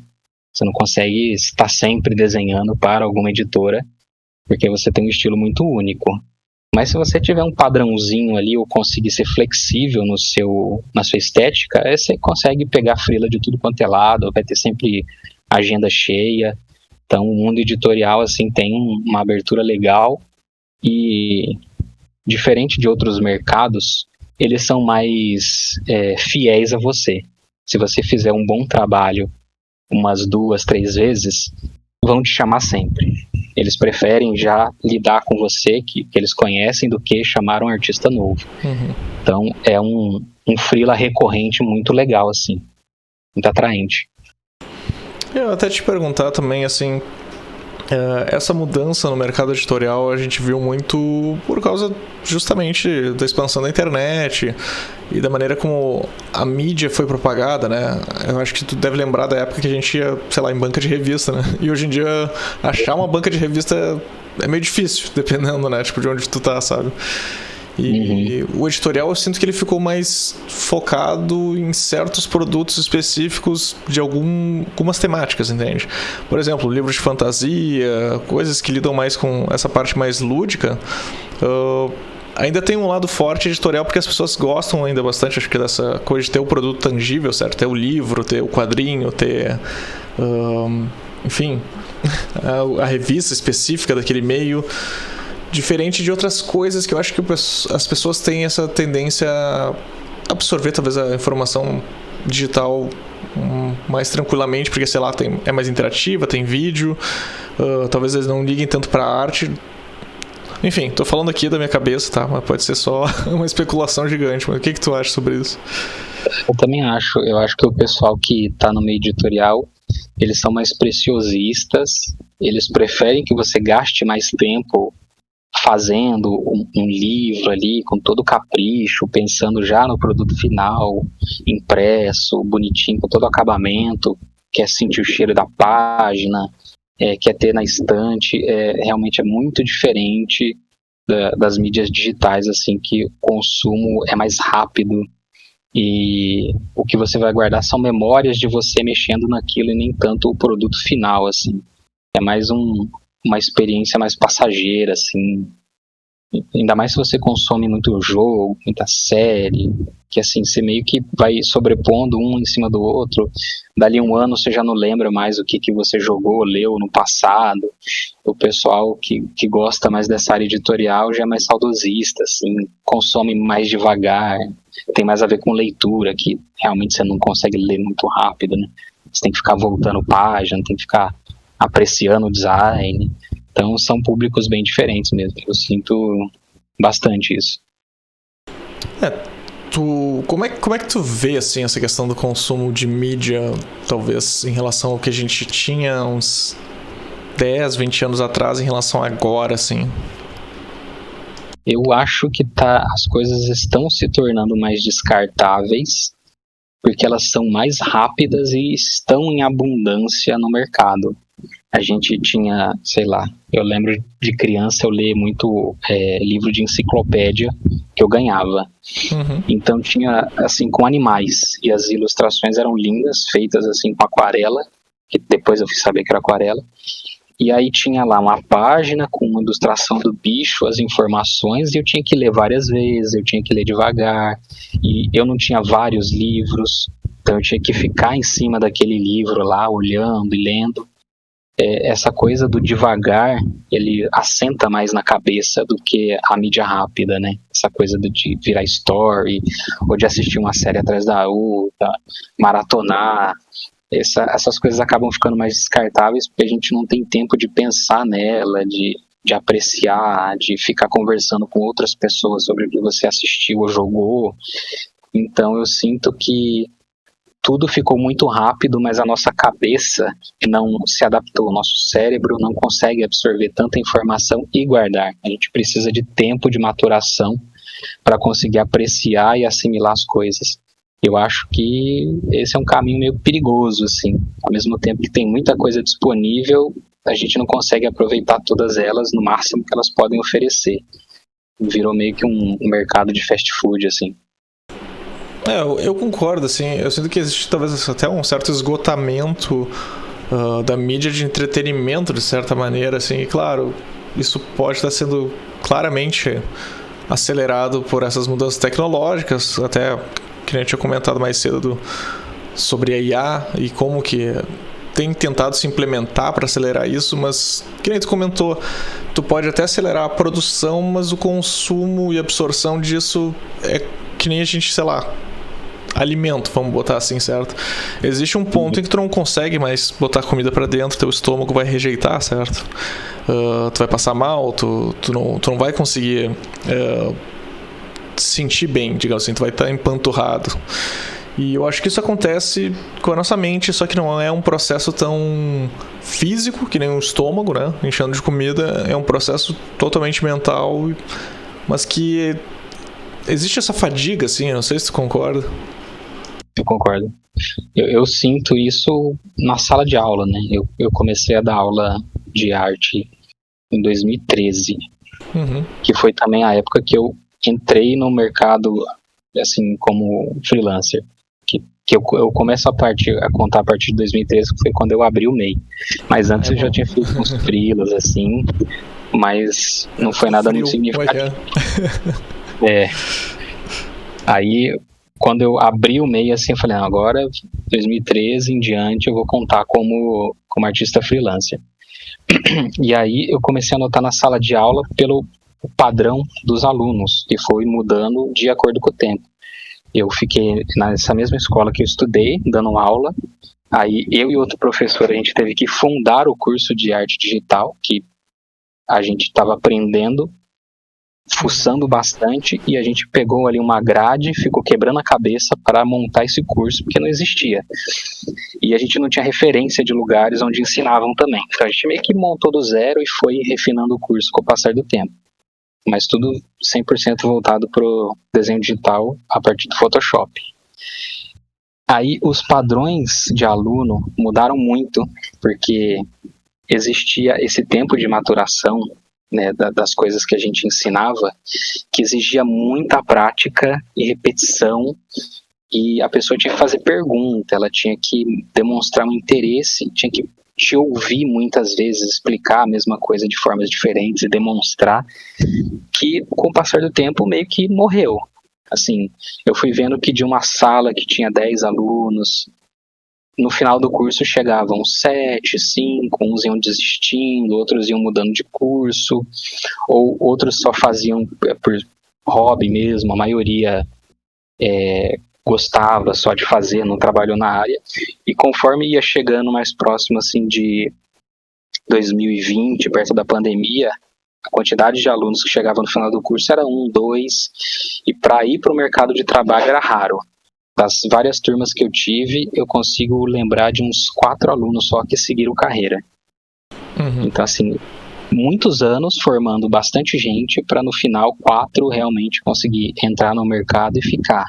Você não consegue estar sempre desenhando para alguma editora, porque você tem um estilo muito único. Mas se você tiver um padrãozinho ali, ou conseguir ser flexível na sua estética, aí você consegue pegar freela de tudo quanto é lado, vai ter sempre agenda cheia. Então o mundo editorial assim, tem uma abertura legal, e diferente de outros mercados, eles são mais fiéis a você. Se você fizer um bom trabalho umas 2, 3 vezes, vão te chamar sempre. Eles preferem já lidar com você, que eles conhecem, do que chamar um artista novo. Então é um freela recorrente muito legal, assim, muito atraente. Eu até te perguntar também, assim, essa mudança no mercado editorial a gente viu muito por causa justamente da expansão da internet e da maneira como a mídia foi propagada, né? Eu acho que tu deve lembrar da época que a gente ia, sei lá, em banca de revista, né? E hoje em dia achar uma banca de revista é meio difícil, dependendo, né? Tipo, de onde tu tá, sabe? E o editorial, eu sinto que ele ficou mais focado em certos produtos específicos de algumas temáticas, entende? Por exemplo, livros de fantasia, coisas que lidam mais com essa parte mais lúdica. Ainda tem um lado forte editorial, porque as pessoas gostam ainda bastante, acho que, dessa coisa de ter o produto tangível, certo? Ter o livro, ter o quadrinho, ter enfim, a revista específica daquele meio, diferente de outras coisas que eu acho que as pessoas têm essa tendência a absorver talvez a informação digital mais tranquilamente, porque sei lá, é mais interativa, tem vídeo, talvez eles não liguem tanto pra arte. Enfim, tô falando aqui da minha cabeça, tá? Mas pode ser só uma especulação gigante. Mas o que tu acha sobre isso? Eu também acho. Eu acho que o pessoal que tá no meio editorial, eles são mais preciosistas, eles preferem que você gaste mais tempo fazendo um livro ali com todo capricho, pensando já no produto final, impresso, bonitinho, com todo o acabamento, quer sentir o cheiro da página, quer ter na estante. Realmente é muito diferente das mídias digitais, assim, que o consumo é mais rápido e o que você vai guardar são memórias de você mexendo naquilo e nem tanto o produto final, assim. É mais uma experiência mais passageira, assim. Ainda mais se você consome muito jogo, muita série, que assim, você meio que vai sobrepondo um em cima do outro. Dali um ano você já não lembra mais o que você jogou, leu no passado. O pessoal que gosta mais dessa área editorial já é mais saudosista, assim, consome mais devagar. Tem mais a ver com leitura, que realmente você não consegue ler muito rápido, né? Você tem que ficar voltando página, tem que ficar apreciando o design. Então são públicos bem diferentes mesmo. Eu sinto bastante isso. Como é que tu vê assim, essa questão do consumo de mídia, talvez em relação ao que a gente tinha uns 10, 20 anos atrás em relação a agora, assim? Eu acho que as coisas estão se tornando mais descartáveis porque elas são mais rápidas e estão em abundância no mercado. A gente tinha, sei lá, eu lembro de criança eu ler muito livro de enciclopédia que eu ganhava. Uhum. Então tinha, assim, com animais, e as ilustrações eram lindas, feitas assim com aquarela, que depois eu fui saber que era aquarela. E aí tinha lá uma página com uma ilustração do bicho, as informações, e eu tinha que ler várias vezes, eu tinha que ler devagar, e eu não tinha vários livros, então eu tinha que ficar em cima daquele livro lá, olhando e lendo. Essa coisa do devagar, ele assenta mais na cabeça do que a mídia rápida, né? Essa coisa de virar story, ou de assistir uma série atrás da outra, maratonar. Essas coisas acabam ficando mais descartáveis porque a gente não tem tempo de pensar nela, de apreciar, de ficar conversando com outras pessoas sobre o que você assistiu ou jogou. Então eu sinto que tudo ficou muito rápido, mas a nossa cabeça não se adaptou, o nosso cérebro não consegue absorver tanta informação e guardar. A gente precisa de tempo de maturação para conseguir apreciar e assimilar as coisas. Eu acho que esse é um caminho meio perigoso, assim. Ao mesmo tempo que tem muita coisa disponível, a gente não consegue aproveitar todas elas no máximo que elas podem oferecer. Virou meio que um mercado de fast food, assim. Eu concordo, assim. Eu sinto que existe talvez até um certo esgotamento da mídia de entretenimento, de certa maneira, assim. E claro, isso pode estar sendo claramente acelerado por essas mudanças tecnológicas, até que a gente tinha comentado mais cedo sobre a IA e como que tem tentado se implementar para acelerar isso, mas que nem tu comentou, tu pode até acelerar a produção, mas o consumo e absorção disso é que nem a gente, sei lá, alimento, vamos botar assim, certo? Existe um ponto em que tu não consegue mais botar comida pra dentro, teu estômago vai rejeitar, certo? Tu vai passar mal, tu não vai conseguir sentir bem, digamos assim, tu vai estar empanturrado. E eu acho que isso acontece com a nossa mente, só que não é um processo tão físico, que nem um estômago, né? Enchendo de comida, é um processo totalmente mental, mas que existe essa fadiga, assim, não sei se tu concorda. Eu concordo. Eu sinto isso na sala de aula, né? Eu comecei a dar aula de arte em 2013, que foi também a época que eu entrei no mercado, assim, como freelancer. Que eu começo a contar a partir de 2013, que foi quando eu abri o MEI. Mas antes eu já tinha feito uns freelas, assim, mas não foi nada muito significativo. Aí quando eu abri o MEI, assim, eu falei, não, agora, 2013 em diante, eu vou contar como artista freelancer. E aí eu comecei a anotar na sala de aula pelo padrão dos alunos, que foi mudando de acordo com o tempo. Eu fiquei nessa mesma escola que eu estudei, dando aula. Aí eu e outro professor, a gente teve que fundar o curso de arte digital, que a gente estava aprendendo, fuçando bastante, e a gente pegou ali uma grade, ficou quebrando a cabeça para montar esse curso, porque não existia. E a gente não tinha referência de lugares onde ensinavam também. Então a gente meio que montou do zero e foi refinando o curso com o passar do tempo. Mas tudo 100% voltado para o desenho digital a partir do Photoshop. Aí os padrões de aluno mudaram muito, porque existia esse tempo de maturação, né, das coisas que a gente ensinava, que exigia muita prática e repetição, e a pessoa tinha que fazer pergunta, ela tinha que demonstrar um interesse, tinha que te ouvir muitas vezes, explicar a mesma coisa de formas diferentes e demonstrar, que com o passar do tempo meio que morreu. Assim, eu fui vendo que de uma sala que tinha 10 alunos, no final do curso chegavam 7, 5, uns iam desistindo, outros iam mudando de curso, ou outros só faziam por hobby mesmo, a maioria gostava só de fazer, não trabalhou na área, e conforme ia chegando mais próximo assim de 2020, perto da pandemia, a quantidade de alunos que chegavam no final do curso era 1, 2, e para ir para o mercado de trabalho era raro. Das várias turmas que eu tive, eu consigo lembrar de uns 4 alunos só que seguiram carreira. Então, assim, muitos anos formando bastante gente para no final 4 realmente conseguir entrar no mercado e ficar.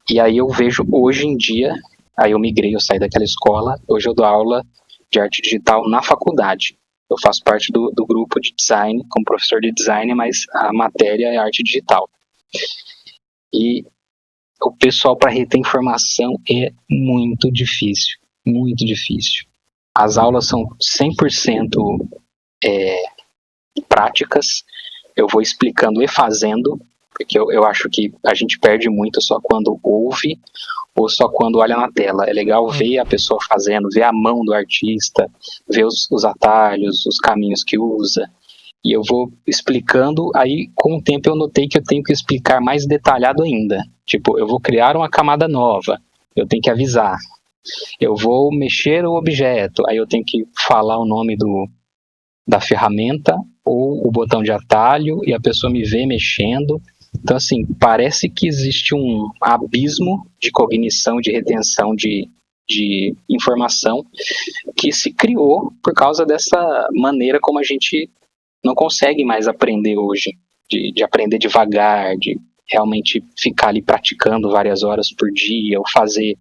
E aí eu vejo hoje em dia, aí eu migrei, eu saí daquela escola, hoje eu dou aula de arte digital na faculdade. Eu faço parte do grupo de design, como professor de design, mas a matéria é arte digital. E o pessoal para reter informação é muito difícil, muito difícil. As aulas são 100% práticas, eu vou explicando e fazendo, porque eu acho que a gente perde muito só quando ouve ou só quando olha na tela. É legal ver a pessoa fazendo, ver a mão do artista, ver os atalhos, os caminhos que usa. E eu vou explicando, aí com o tempo eu notei que eu tenho que explicar mais detalhado ainda. Tipo, eu vou criar uma camada nova, eu tenho que avisar. Eu vou mexer o objeto, aí eu tenho que falar o nome da ferramenta ou o botão de atalho e a pessoa me vê mexendo. Então, assim, parece que existe um abismo de cognição, de retenção de informação que se criou por causa dessa maneira como a gente não consegue mais aprender hoje, de aprender devagar, de realmente ficar ali praticando várias horas por dia, ou fazer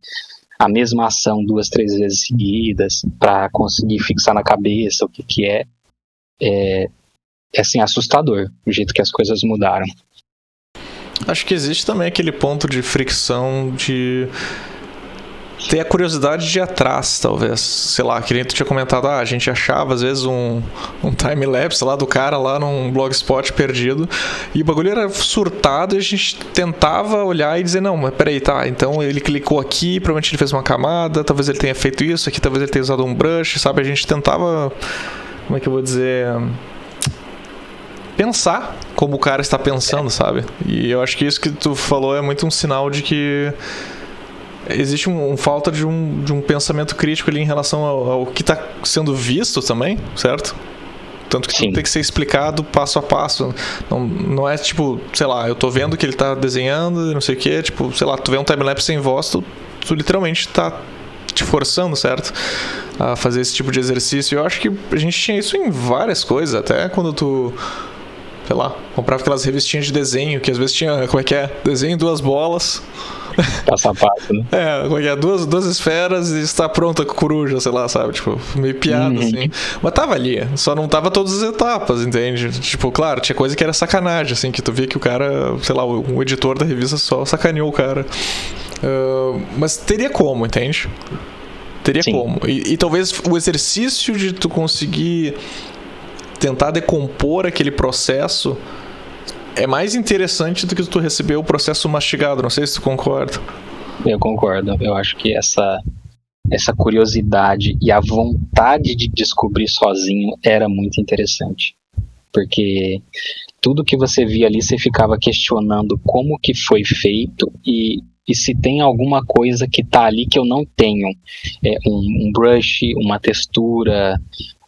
a mesma ação 2, 3 vezes seguidas para conseguir fixar na cabeça o que é assim, assustador o jeito que as coisas mudaram. Acho que existe também aquele ponto de fricção de ter a curiosidade de ir atrás, talvez. Sei lá, que nem tu tinha comentado, a gente achava às vezes um time-lapse lá do cara lá num blogspot perdido, e o bagulho era surtado e a gente tentava olhar e dizer, não, mas peraí, tá, então ele clicou aqui, provavelmente ele fez uma camada, talvez ele tenha feito isso aqui, talvez ele tenha usado um brush, sabe? A gente tentava, como é que eu vou dizer, pensar como o cara está pensando, sabe? E eu acho que isso que tu falou é muito um sinal de que existe falta de um pensamento crítico ali em relação ao que está sendo visto também, certo? Tanto que tudo tem que ser explicado passo a passo. Não é tipo, sei lá, eu tô vendo que ele tá desenhando, não sei o que, tipo, sei lá, tu vê um timelapse sem voz, tu literalmente tá te forçando, certo? A fazer esse tipo de exercício. Eu acho que a gente tinha isso em várias coisas, até quando tu, sei lá, comprava aquelas revistinhas de desenho, que às vezes tinha, como é que é? Desenho em 2 bolas. Passo a passo, né? Como é que é? 2 esferas e está pronta com coruja, sei lá, sabe? Tipo, meio piada, assim. Mas tava ali, só não tava todas as etapas, entende? Tipo, claro, tinha coisa que era sacanagem, assim, que tu via que o cara, sei lá, o editor da revista só sacaneou o cara. Mas teria como, entende? Teria como. E talvez o exercício de tu conseguir tentar decompor aquele processo é mais interessante do que tu receber o processo mastigado. Não sei se tu concorda. Eu concordo. Eu acho que essa curiosidade e a vontade de descobrir sozinho era muito interessante. Porque tudo que você via ali, você ficava questionando como que foi feito e se tem alguma coisa que tá ali que eu não tenho. Um brush, uma textura,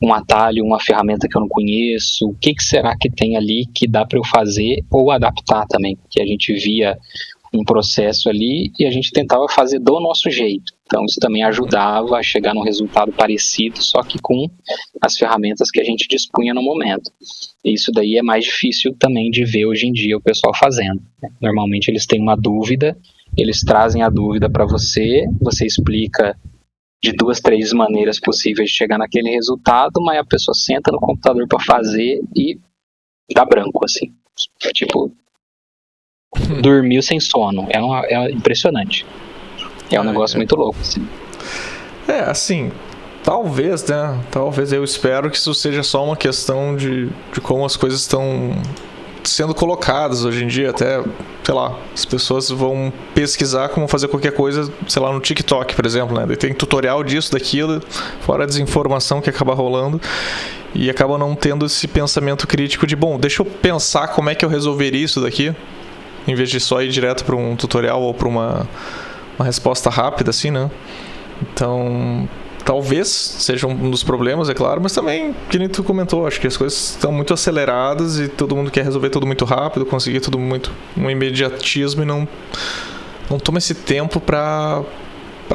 um atalho, uma ferramenta que eu não conheço. O que será que tem ali que dá para eu fazer ou adaptar também? Que a gente via um processo ali e a gente tentava fazer do nosso jeito. Então isso também ajudava a chegar num resultado parecido, só que com as ferramentas que a gente dispunha no momento. E isso daí é mais difícil também de ver hoje em dia o pessoal fazendo. Normalmente eles têm uma dúvida, eles trazem a dúvida para você, você explica de 2, 3 maneiras possíveis de chegar naquele resultado, mas a pessoa senta no computador para fazer e dá branco, assim. Tipo, dormiu sem sono. É impressionante. É um negócio muito louco, assim. Assim, talvez, né? Talvez eu espero que isso seja só uma questão de como as coisas estão sendo colocadas hoje em dia. Até, sei lá, as pessoas vão pesquisar como fazer qualquer coisa, sei lá, no TikTok, por exemplo, né? Tem tutorial disso, daquilo, fora a desinformação que acaba rolando. E acaba não tendo esse pensamento crítico de, bom, deixa eu pensar como é que eu resolveria isso daqui, em vez de só ir direto para um tutorial ou para uma resposta rápida, assim, né? Então, talvez seja um dos problemas, é claro, mas também, que nem tu comentou, acho que as coisas estão muito aceleradas e todo mundo quer resolver tudo muito rápido, conseguir tudo muito um imediatismo e não toma esse tempo para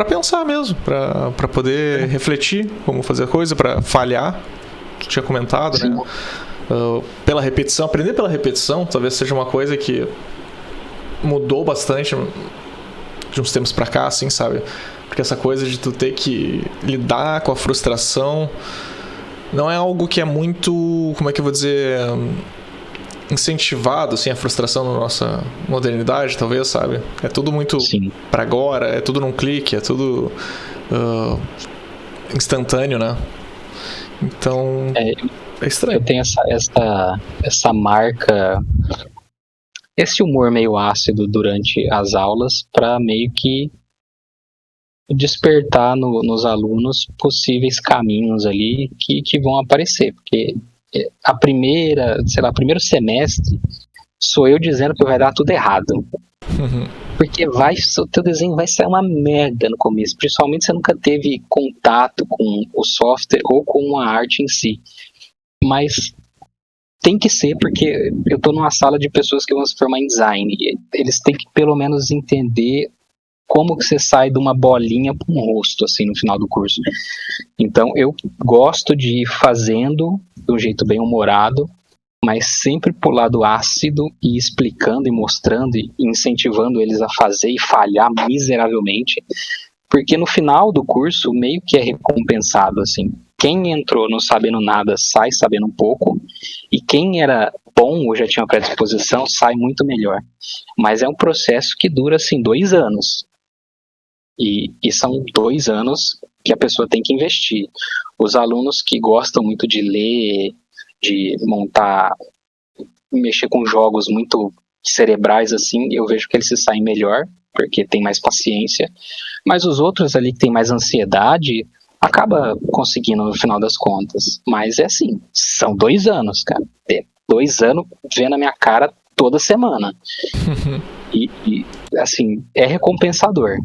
pensar mesmo, para poder refletir como fazer a coisa, para falhar. Tu tinha comentado, né? Pela repetição, aprender pela repetição talvez seja uma coisa que mudou bastante de uns tempos pra cá, assim, sabe? Porque essa coisa de tu ter que lidar com a frustração não é algo que é muito, como é que eu vou dizer, incentivado, assim, a frustração na nossa modernidade, talvez, sabe? É tudo muito pra agora, é tudo num clique, é tudo instantâneo, né? Então, é estranho. Eu tenho essa marca, esse humor meio ácido durante as aulas para meio que despertar nos alunos possíveis caminhos ali que vão aparecer, porque primeiro semestre sou eu dizendo que vai dar tudo errado. Porque o teu desenho vai sair uma merda no começo, principalmente se você nunca teve contato com o software ou com a arte em si. Mas tem que ser, porque eu estou numa sala de pessoas que vão se formar em design. Eles têm que pelo menos entender como que você sai de uma bolinha para um rosto, assim, no final do curso. Então, eu gosto de ir fazendo de um jeito bem humorado, mas sempre pro lado ácido e explicando e mostrando e incentivando eles a fazer e falhar miseravelmente, porque no final do curso meio que é recompensado, assim. Quem entrou não sabendo nada sai sabendo um pouco, e quem era bom ou já tinha predisposição sai muito melhor. Mas é um processo que dura, assim, 2 anos. E são 2 anos que a pessoa tem que investir. Os alunos que gostam muito de ler, de montar, mexer com jogos muito cerebrais, assim, eu vejo que eles se saem melhor, porque tem mais paciência. Mas os outros ali que tem mais ansiedade, acaba conseguindo no final das contas. Mas é assim, são 2 anos, cara. 2 anos vendo a minha cara toda semana. E assim, é recompensador.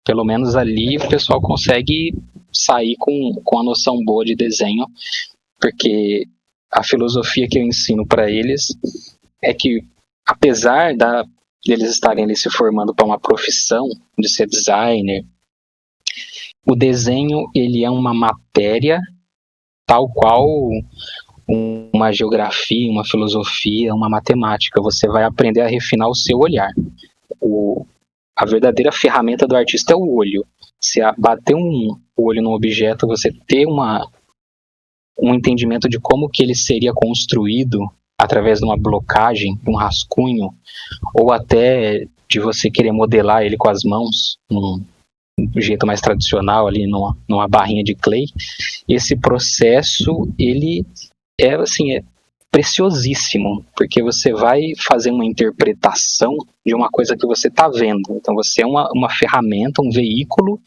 Pelo menos ali o pessoal consegue sair com a noção boa de desenho, porque a filosofia que eu ensino para eles é que, apesar deles estarem ali se formando para uma profissão de ser designer, o desenho ele é uma matéria tal qual uma geografia, uma filosofia, uma matemática. Você vai aprender a refinar o seu olhar. A verdadeira ferramenta do artista é o olho. Se bater o olho num objeto, você ter um entendimento de como que ele seria construído através de uma blocagem, um rascunho, ou até de você querer modelar ele com as mãos, do jeito mais tradicional ali numa barrinha de clay. Esse processo, ele é assim, preciosíssimo, porque você vai fazer uma interpretação de uma coisa que você está vendo. Então você é uma ferramenta, um veículo,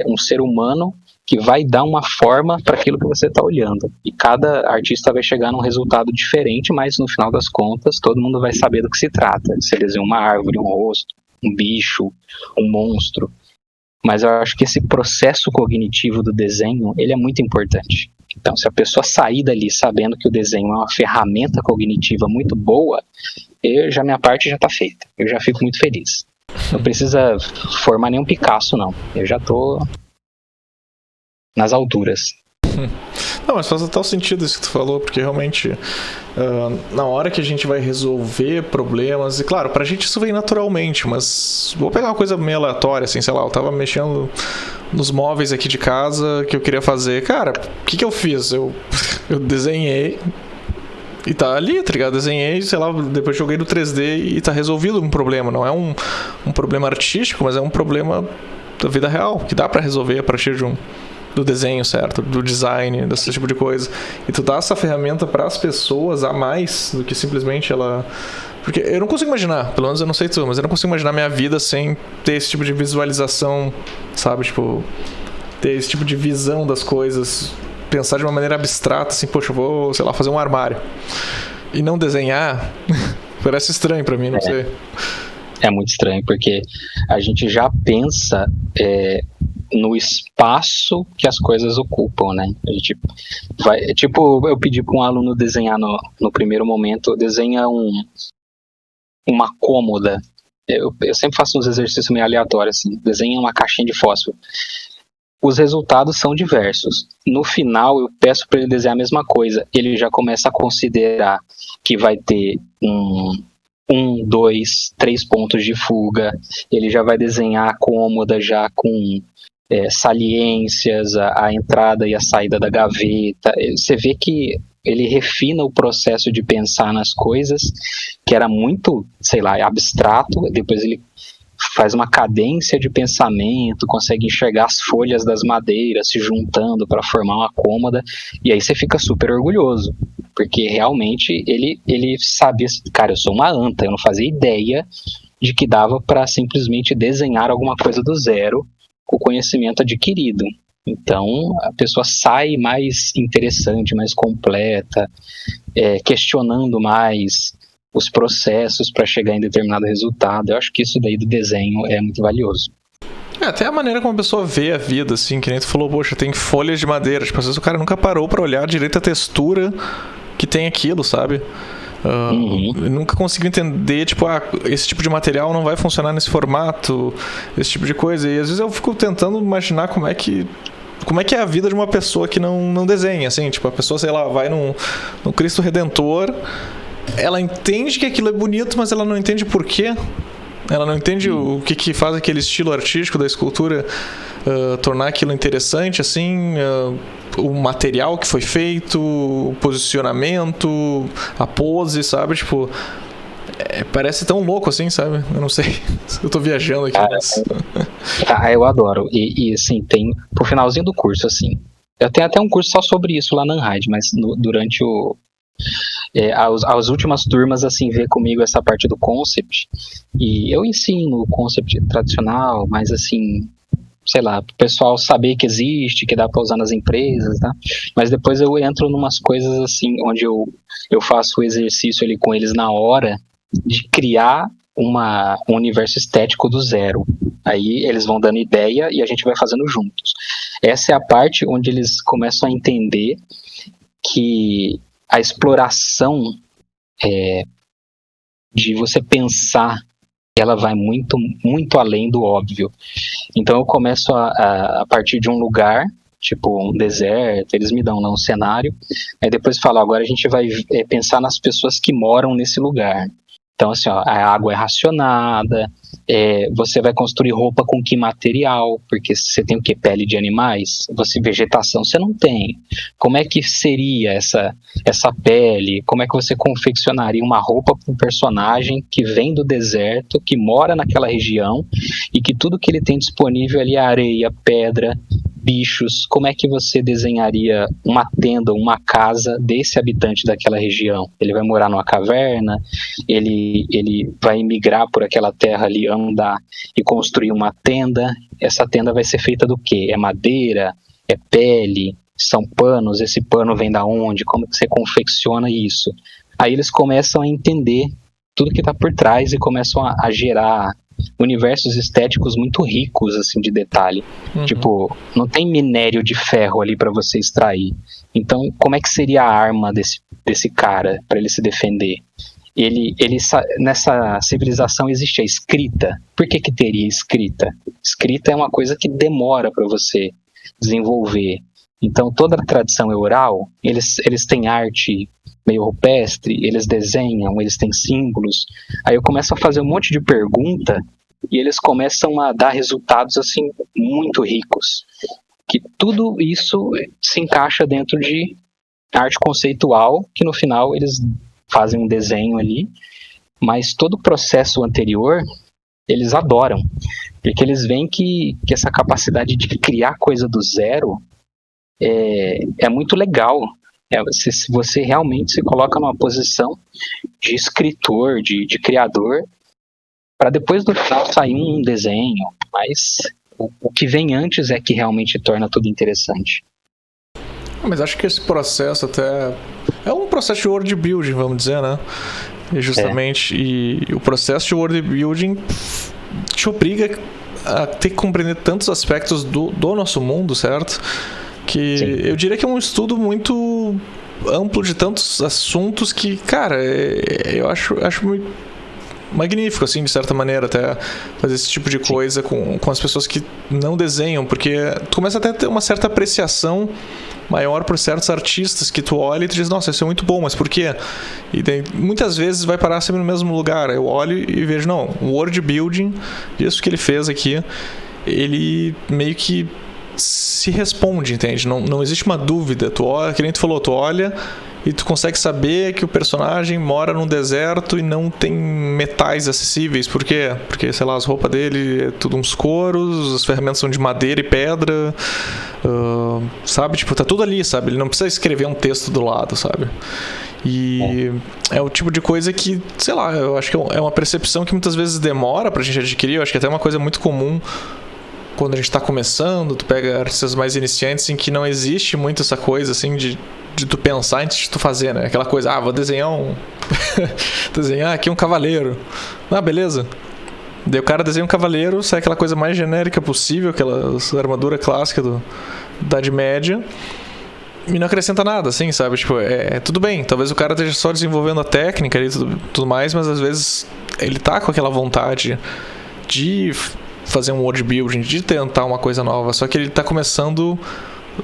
um ser humano que vai dar uma forma para aquilo que você está olhando. E cada artista vai chegar num resultado diferente, mas no final das contas todo mundo vai saber do que se trata. Se ele desenha uma árvore, um rosto, um bicho, um monstro. Mas eu acho que esse processo cognitivo do desenho, ele é muito importante. Então, se a pessoa sair dali sabendo que o desenho é uma ferramenta cognitiva muito boa, minha parte já está feita. Eu já fico muito feliz. Não precisa formar nenhum Picasso, não. Eu já estou nas alturas. Não, mas faz total sentido isso que tu falou, porque realmente na hora que a gente vai resolver problemas, e claro, pra gente isso vem naturalmente, mas vou pegar uma coisa meio aleatória, assim, sei lá, eu tava mexendo nos móveis aqui de casa que eu queria fazer. Cara, o que eu fiz? Eu desenhei e tá ali, tá ligado? Desenhei, sei lá, depois joguei no 3D e tá resolvido um problema. Não é um problema artístico, mas é um problema da vida real, que dá pra resolver a partir do desenho, certo? Do design, desse tipo de coisa. E tu dá essa ferramenta para as pessoas a mais do que simplesmente ela... Porque eu não consigo imaginar, pelo menos eu não sei tu, mas eu não consigo imaginar minha vida sem ter esse tipo de visualização, sabe? Tipo, ter esse tipo de visão das coisas, pensar de uma maneira abstrata, assim, poxa, eu vou, sei lá, fazer um armário. E não desenhar, parece estranho para mim, não sei. É muito estranho, porque a gente já pensa no espaço que as coisas ocupam, né? A gente vai, tipo, eu pedi para um aluno desenhar no primeiro momento, desenha uma cômoda. Eu sempre faço uns exercícios meio aleatórios, assim, desenha uma caixinha de fósforo. Os resultados são diversos. No final, eu peço para ele desenhar a mesma coisa. Ele já começa a considerar que vai ter 2, 3 pontos de fuga. Ele já vai desenhar a cômoda já com saliências, a entrada e a saída da gaveta. Você vê que ele refina o processo de pensar nas coisas, que era muito, sei lá, abstrato. Depois ele faz uma cadência de pensamento, consegue enxergar as folhas das madeiras se juntando para formar uma cômoda, e aí você fica super orgulhoso, porque realmente ele sabia, cara, eu sou uma anta, eu não fazia ideia de que dava para simplesmente desenhar alguma coisa do zero com o conhecimento adquirido. Então a pessoa sai mais interessante, mais completa, questionando mais os processos para chegar em determinado resultado. Eu acho que isso daí do desenho é muito valioso. Até a maneira como a pessoa vê a vida, assim, que nem tu falou, poxa, tem folhas de madeira. Tipo, às vezes o cara nunca parou para olhar direito a textura que tem aquilo, sabe? Nunca consigo entender, tipo, esse tipo de material não vai funcionar nesse formato, esse tipo de coisa. E às vezes eu fico tentando imaginar como é que é a vida de uma pessoa que não desenha, assim, tipo, a pessoa, sei lá, vai no Cristo Redentor, ela entende que aquilo é bonito, mas ela não entende por quê. Ela não entende o que faz aquele estilo artístico da escultura tornar aquilo interessante, assim, o material que foi feito, o posicionamento, a pose, sabe? Tipo, parece tão louco assim, sabe? Eu não sei. Eu tô viajando aqui. Mas... eu adoro. E assim, tem pro finalzinho do curso, assim. Eu tenho até um curso só sobre isso lá na Unride, mas durante as últimas turmas, assim, vê comigo essa parte do concept, e eu ensino o concept tradicional, mas assim, sei lá, pro pessoal saber que existe, que dá para usar nas empresas, tá? Mas depois eu entro numas coisas assim, onde eu faço o exercício ali com eles na hora de criar um universo estético do zero. Aí eles vão dando ideia e a gente vai fazendo juntos. Essa é a parte onde eles começam a entender que a exploração de você pensar, ela vai muito, muito além do óbvio. Então eu começo a partir de um lugar, tipo um deserto, eles me dão lá um cenário, aí depois falo, agora a gente vai pensar nas pessoas que moram nesse lugar. Então, assim, ó, a água é racionada, você vai construir roupa com que material? Porque você tem o quê? Pele de animais? Vegetação você não tem. Como é que seria essa pele? Como é que você confeccionaria uma roupa para um personagem que vem do deserto, que mora naquela região, e que tudo que ele tem disponível ali é areia, pedra, bichos, como é que você desenharia uma tenda, uma casa desse habitante daquela região? Ele vai morar numa caverna, ele vai migrar por aquela terra ali, andar e construir uma tenda. Essa tenda vai ser feita do quê? É madeira? É pele? São panos? Esse pano vem da onde? Como que você confecciona isso? Aí eles começam a entender tudo que está por trás e começam a gerar universos estéticos muito ricos, assim, de detalhe. Tipo, não tem minério de ferro ali para você extrair. Então, como é que seria a arma desse cara para ele se defender? Nessa civilização existe a escrita. Por que teria escrita? Escrita é uma coisa que demora para você desenvolver. Então, toda a tradição é oral. Eles têm arte meio rupestre, eles desenham, eles têm símbolos. Aí eu começo a fazer um monte de pergunta e eles começam a dar resultados assim muito ricos, que tudo isso se encaixa dentro de arte conceitual, que no final eles fazem um desenho ali, mas todo o processo anterior eles adoram, porque eles veem que essa capacidade de criar coisa do zero é muito legal. Se você realmente se coloca numa posição de escritor, de criador, para depois do final sair um desenho, mas o que vem antes é que realmente torna tudo interessante. Mas acho que esse processo até é um processo de world building, vamos dizer, né? E justamente, e o processo de world building te obriga a ter que compreender tantos aspectos do nosso mundo, certo? Que sim, eu diria que é um estudo muito amplo de tantos assuntos que, cara, eu acho muito magnífico, assim, de certa maneira, até fazer esse tipo de coisa com as pessoas que não desenham, porque tu começa até a ter uma certa apreciação maior por certos artistas que tu olha e tu diz, nossa, isso é muito bom, mas por quê? E daí, muitas vezes vai parar sempre no mesmo lugar. Eu olho e vejo, não, o world building, isso que ele fez aqui, ele meio que se responde, entende? Não existe uma dúvida. Tu olha, que nem tu falou, tu olha e tu consegue saber que o personagem mora num deserto e não tem metais acessíveis. Por quê? Porque, sei lá, as roupas dele é tudo uns couros, as ferramentas são de madeira e pedra, sabe? Tipo, tá tudo ali, sabe? Ele não precisa escrever um texto do lado, sabe? E é o tipo de coisa que, sei lá, eu acho que é uma percepção que muitas vezes demora pra gente adquirir. Eu acho que até é uma coisa muito comum quando a gente tá começando. Tu pega artistas mais iniciantes em que não existe muito essa coisa, assim, de tu pensar antes de tu fazer, né? Aquela coisa, vou desenhar desenhar aqui um cavaleiro. Beleza. Daí o cara desenha um cavaleiro, sai aquela coisa mais genérica possível, aquela armadura clássica da Idade Média, e não acrescenta nada, assim, sabe? Tipo, tudo bem, talvez o cara esteja só desenvolvendo a técnica e tudo mais, mas às vezes ele tá com aquela vontade de fazer um world building, de tentar uma coisa nova, só que ele tá começando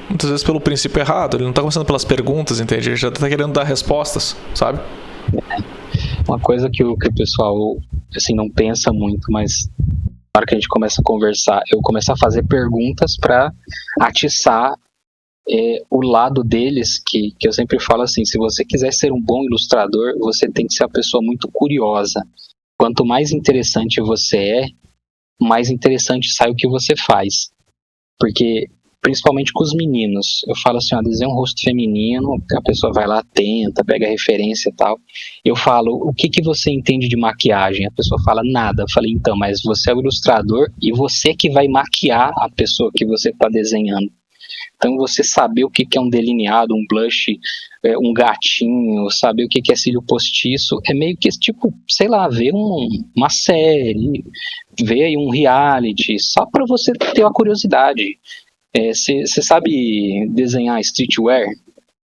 muitas vezes pelo princípio errado, ele não tá começando pelas perguntas, entende? Ele já tá querendo dar respostas, sabe? Uma coisa que o pessoal assim, não pensa muito, mas na hora que a gente começa a conversar, eu começo a fazer perguntas para atiçar o lado deles, que eu sempre falo assim, se você quiser ser um bom ilustrador, você tem que ser uma pessoa muito curiosa. Quanto mais interessante você mais interessante sai o que você faz. Porque, principalmente com os meninos, eu falo assim, desenha um rosto feminino, a pessoa vai lá, tenta, pega referência e tal. Eu falo, o que você entende de maquiagem? A pessoa fala, nada. Eu falei, então, mas você é o ilustrador e você que vai maquiar a pessoa que você está desenhando. Então, você saber o que é um delineado, um blush, um gatinho, saber o que é cílio postiço, é meio que tipo, sei lá, ver uma série, ver aí um reality, só para você ter uma curiosidade. Você sabe desenhar streetwear?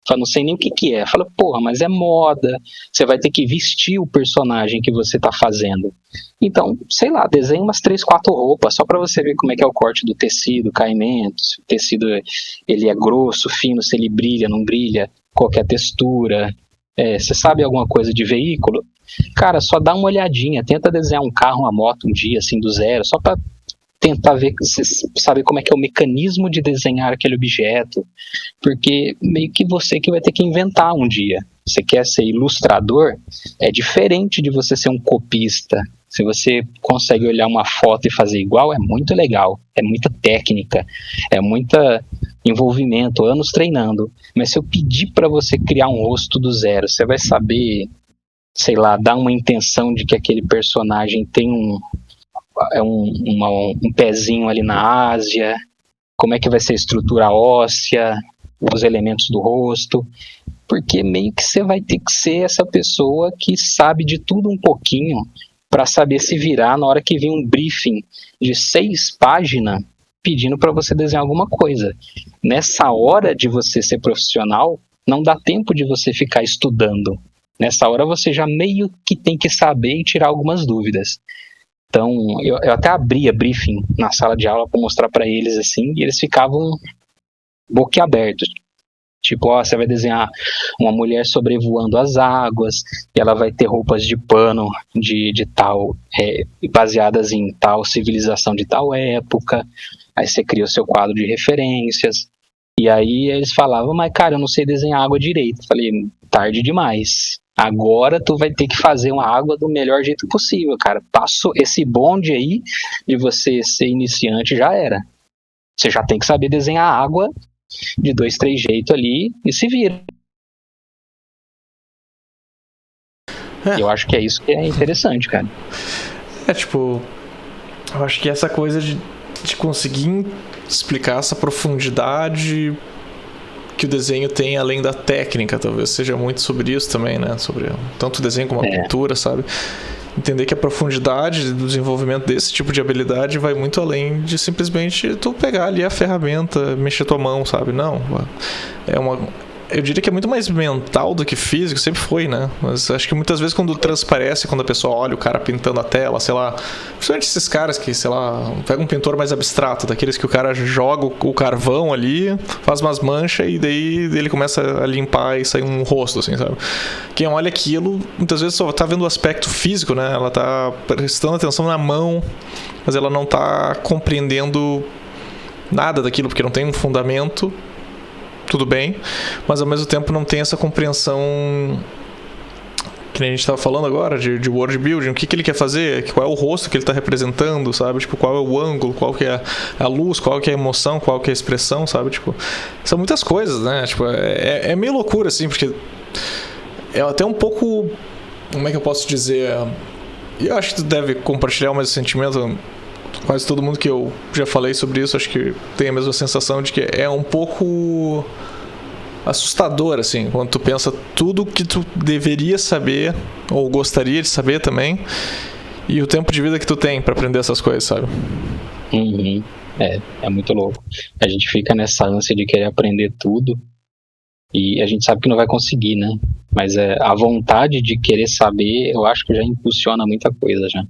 Fala, não sei nem o que é. Fala, porra, mas é moda. Você vai ter que vestir o personagem que você tá fazendo. Então, sei lá, desenha umas 3, 4 roupas, só pra você ver como é que é o corte do tecido, o caimento, se o tecido ele é grosso, fino, se ele brilha, não brilha, qual que é a textura. Você sabe alguma coisa de veículo? Cara, só dá uma olhadinha, tenta desenhar um carro, uma moto um dia, assim, do zero, só pra tentar ver, saber como é que é o mecanismo de desenhar aquele objeto, porque meio que você que vai ter que inventar um dia. Você quer ser ilustrador, é diferente de você ser um copista. Se você consegue olhar uma foto e fazer igual, é muito legal. É muita técnica, é muito envolvimento, anos treinando. Mas se eu pedir para você criar um rosto do zero, você vai saber, sei lá, dar uma intenção de que aquele personagem tem um pezinho ali na Ásia, como é que vai ser a estrutura óssea, os elementos do rosto, porque meio que você vai ter que ser essa pessoa que sabe de tudo um pouquinho para saber se virar na hora que vem um briefing de 6 páginas pedindo para você desenhar alguma coisa. Nessa hora de você ser profissional, não dá tempo de você ficar estudando. Nessa hora você já meio que tem que saber e tirar algumas dúvidas. Então, eu até abria briefing na sala de aula para mostrar para eles assim, e eles ficavam boquiabertos. Tipo, você vai desenhar uma mulher sobrevoando as águas, e ela vai ter roupas de pano de tal, baseadas em tal civilização de tal época. Aí você cria o seu quadro de referências. E aí eles falavam, mas cara, eu não sei desenhar água direito. Eu falei, tarde demais. Agora tu vai ter que fazer uma água do melhor jeito possível, cara. Passo esse bonde aí de você ser iniciante, já era. Você já tem que saber desenhar água de 2, 3 jeitos ali e se vira. Eu acho que é isso que é interessante, cara. Tipo, eu acho que essa coisa de conseguir explicar essa profundidade que o desenho tem além da técnica, talvez seja muito sobre isso também, né? Sobre tanto o desenho como a pintura, sabe? Entender que a profundidade do desenvolvimento desse tipo de habilidade vai muito além de simplesmente tu pegar ali a ferramenta, mexer tua mão, sabe? Não, eu diria que é muito mais mental do que físico, sempre foi, né? Mas acho que muitas vezes quando transparece, quando a pessoa olha o cara pintando a tela, sei lá, principalmente esses caras que, sei lá, pega um pintor mais abstrato, daqueles que o cara joga o carvão ali, faz umas manchas e daí ele começa a limpar e sai um rosto, assim, sabe? Quem olha aquilo, muitas vezes só tá vendo o aspecto físico, né? Ela tá prestando atenção na mão, mas ela não tá compreendendo nada daquilo, porque não tem um fundamento. Tudo bem, mas ao mesmo tempo não tem essa compreensão que nem a gente estava falando agora de world building, o que ele quer fazer, qual é o rosto que ele está representando, sabe, tipo, qual é o ângulo, qual que é a luz, qual que é a emoção, qual que é a expressão, sabe, tipo, são muitas coisas, né, tipo, é meio loucura, assim, porque é até um pouco, como é que eu posso dizer, eu acho que tu deve compartilhar o mesmo sentimento. Quase todo mundo que eu já falei sobre isso, acho que tem a mesma sensação de que é um pouco assustador, assim, quando tu pensa tudo que tu deveria saber, ou gostaria de saber também, e o tempo de vida que tu tem pra aprender essas coisas, sabe? Uhum. É muito louco. A gente fica nessa ânsia de querer aprender tudo, e a gente sabe que não vai conseguir, né? Mas a vontade de querer saber, eu acho que já impulsiona muita coisa, já.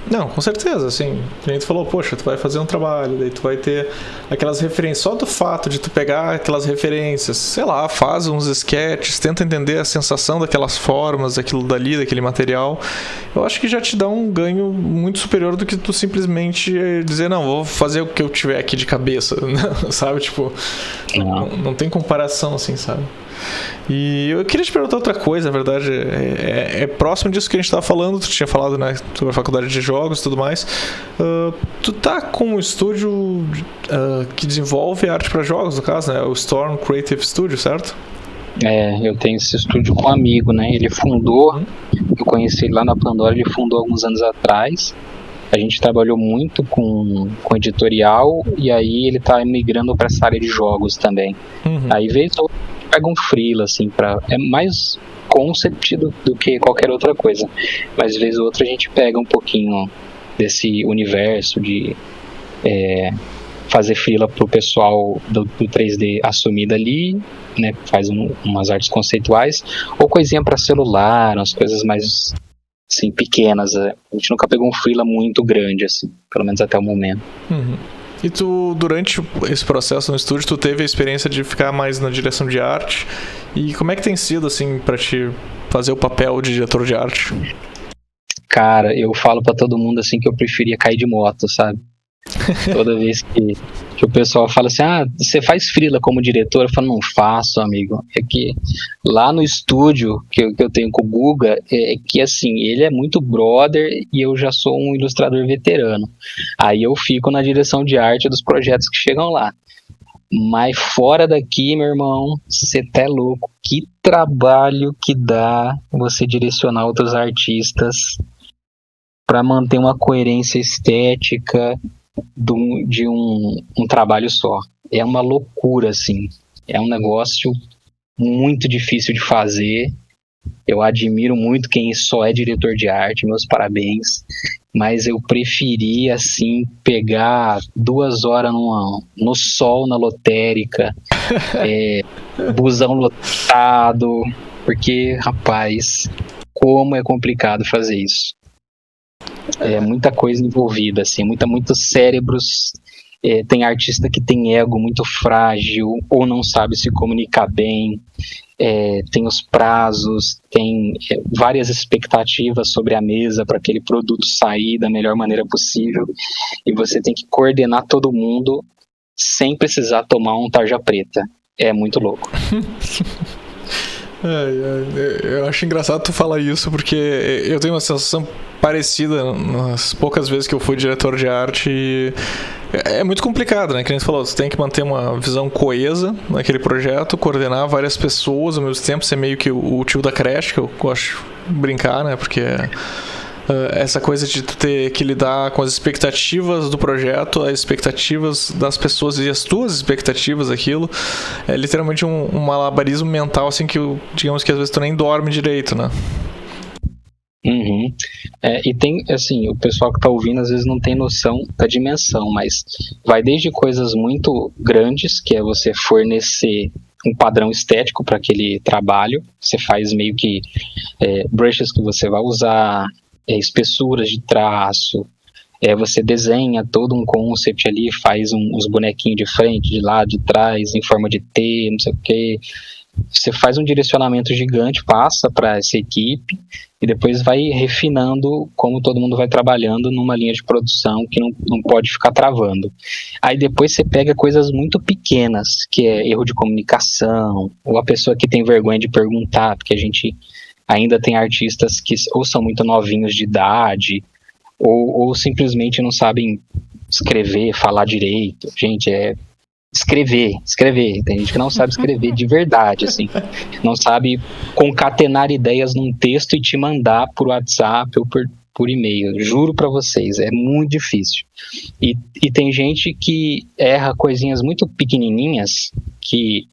Não, com certeza, assim, a gente falou, poxa, tu vai fazer um trabalho, daí tu vai ter aquelas referências, só do fato de tu pegar aquelas referências, sei lá, faz uns sketches, tenta entender a sensação daquelas formas, daquilo dali, daquele material, eu acho que já te dá um ganho muito superior do que tu simplesmente dizer, não, vou fazer o que eu tiver aqui de cabeça, sabe, tipo, não tem comparação, assim, sabe? E eu queria te perguntar outra coisa, na verdade, é próximo disso que a gente estava falando, tu tinha falado, né, sobre a faculdade de jogos e tudo mais. Tu tá com um estúdio que desenvolve arte para jogos, no caso, né, o Storm Creative Studio, certo? Eu tenho esse estúdio com um amigo, né, ele fundou, eu conheci ele lá na Pandora, ele fundou alguns anos atrás. A gente trabalhou muito com editorial e aí ele tá migrando para essa área de jogos também. Aí veio pega um freela, assim, é mais concept do que qualquer outra coisa. Mas, vez ou outra, a gente pega um pouquinho desse universo de fazer freela pro pessoal do 3D assumido ali, né? Faz umas artes conceituais, ou coisinha para celular, umas coisas mais, assim, pequenas. A gente nunca pegou um freela muito grande, assim, pelo menos até o momento. E tu, durante esse processo no estúdio, tu teve a experiência de ficar mais na direção de arte. E como é que tem sido, assim, pra te fazer o papel de diretor de arte? Cara, eu falo pra todo mundo, assim, que eu preferia cair de moto, sabe? Toda vez que o pessoal fala assim, você faz freela como diretor? Eu falo, não faço, amigo. É que lá no estúdio que eu tenho com o Guga, é que assim, ele é muito brother e eu já sou um ilustrador veterano. Aí eu fico na direção de arte dos projetos que chegam lá. Mas fora daqui, meu irmão, você tá louco. Que trabalho que dá você direcionar outros artistas para manter uma coerência estética de um trabalho só. É uma loucura, assim. É um negócio muito difícil de fazer. Eu admiro muito quem só é diretor de arte, meus parabéns. Mas eu preferia, assim, pegar 2 horas no sol, na lotérica, busão lotado, porque, rapaz, como é complicado fazer isso. É muita coisa envolvida, assim, muitos cérebros. Tem artista que tem ego muito frágil ou não sabe se comunicar bem. Tem os prazos, tem várias expectativas sobre a mesa para aquele produto sair da melhor maneira possível, e você tem que coordenar todo mundo sem precisar tomar um tarja preta. É muito louco. Eu acho engraçado tu falar isso, porque eu tenho uma sensação parecida nas poucas vezes que eu fui diretor de arte. E é muito complicado, né? Que nem tu falou, tu tem que manter uma visão coesa naquele projeto, coordenar várias pessoas ao mesmo tempo, ser meio que o tio da creche, que eu gosto de brincar, né? Porque essa coisa de tu ter que lidar com as expectativas do projeto, as expectativas das pessoas e as tuas expectativas daquilo, é literalmente um malabarismo mental, assim, que digamos que às vezes tu nem dorme direito, né? Uhum. E tem, assim, o pessoal que tá ouvindo às vezes não tem noção da dimensão, mas vai desde coisas muito grandes, que é você fornecer um padrão estético para aquele trabalho. Você faz meio que brushes que você vai usar, espessuras de traço, você desenha todo um concept ali, faz uns bonequinhos de frente, de lado, de trás, em forma de T, não sei o que. Você faz um direcionamento gigante, passa para essa equipe e depois vai refinando como todo mundo vai trabalhando numa linha de produção que não pode ficar travando. Aí depois você pega coisas muito pequenas, que é erro de comunicação, ou a pessoa que tem vergonha de perguntar, porque a gente ainda tem artistas que ou são muito novinhos de idade, ou simplesmente não sabem escrever, falar direito. Gente, escrever. Tem gente que não sabe escrever de verdade, assim. Não sabe concatenar ideias num texto e te mandar por WhatsApp ou por e-mail. Juro pra vocês, é muito difícil. E tem gente que erra coisinhas muito pequenininhas que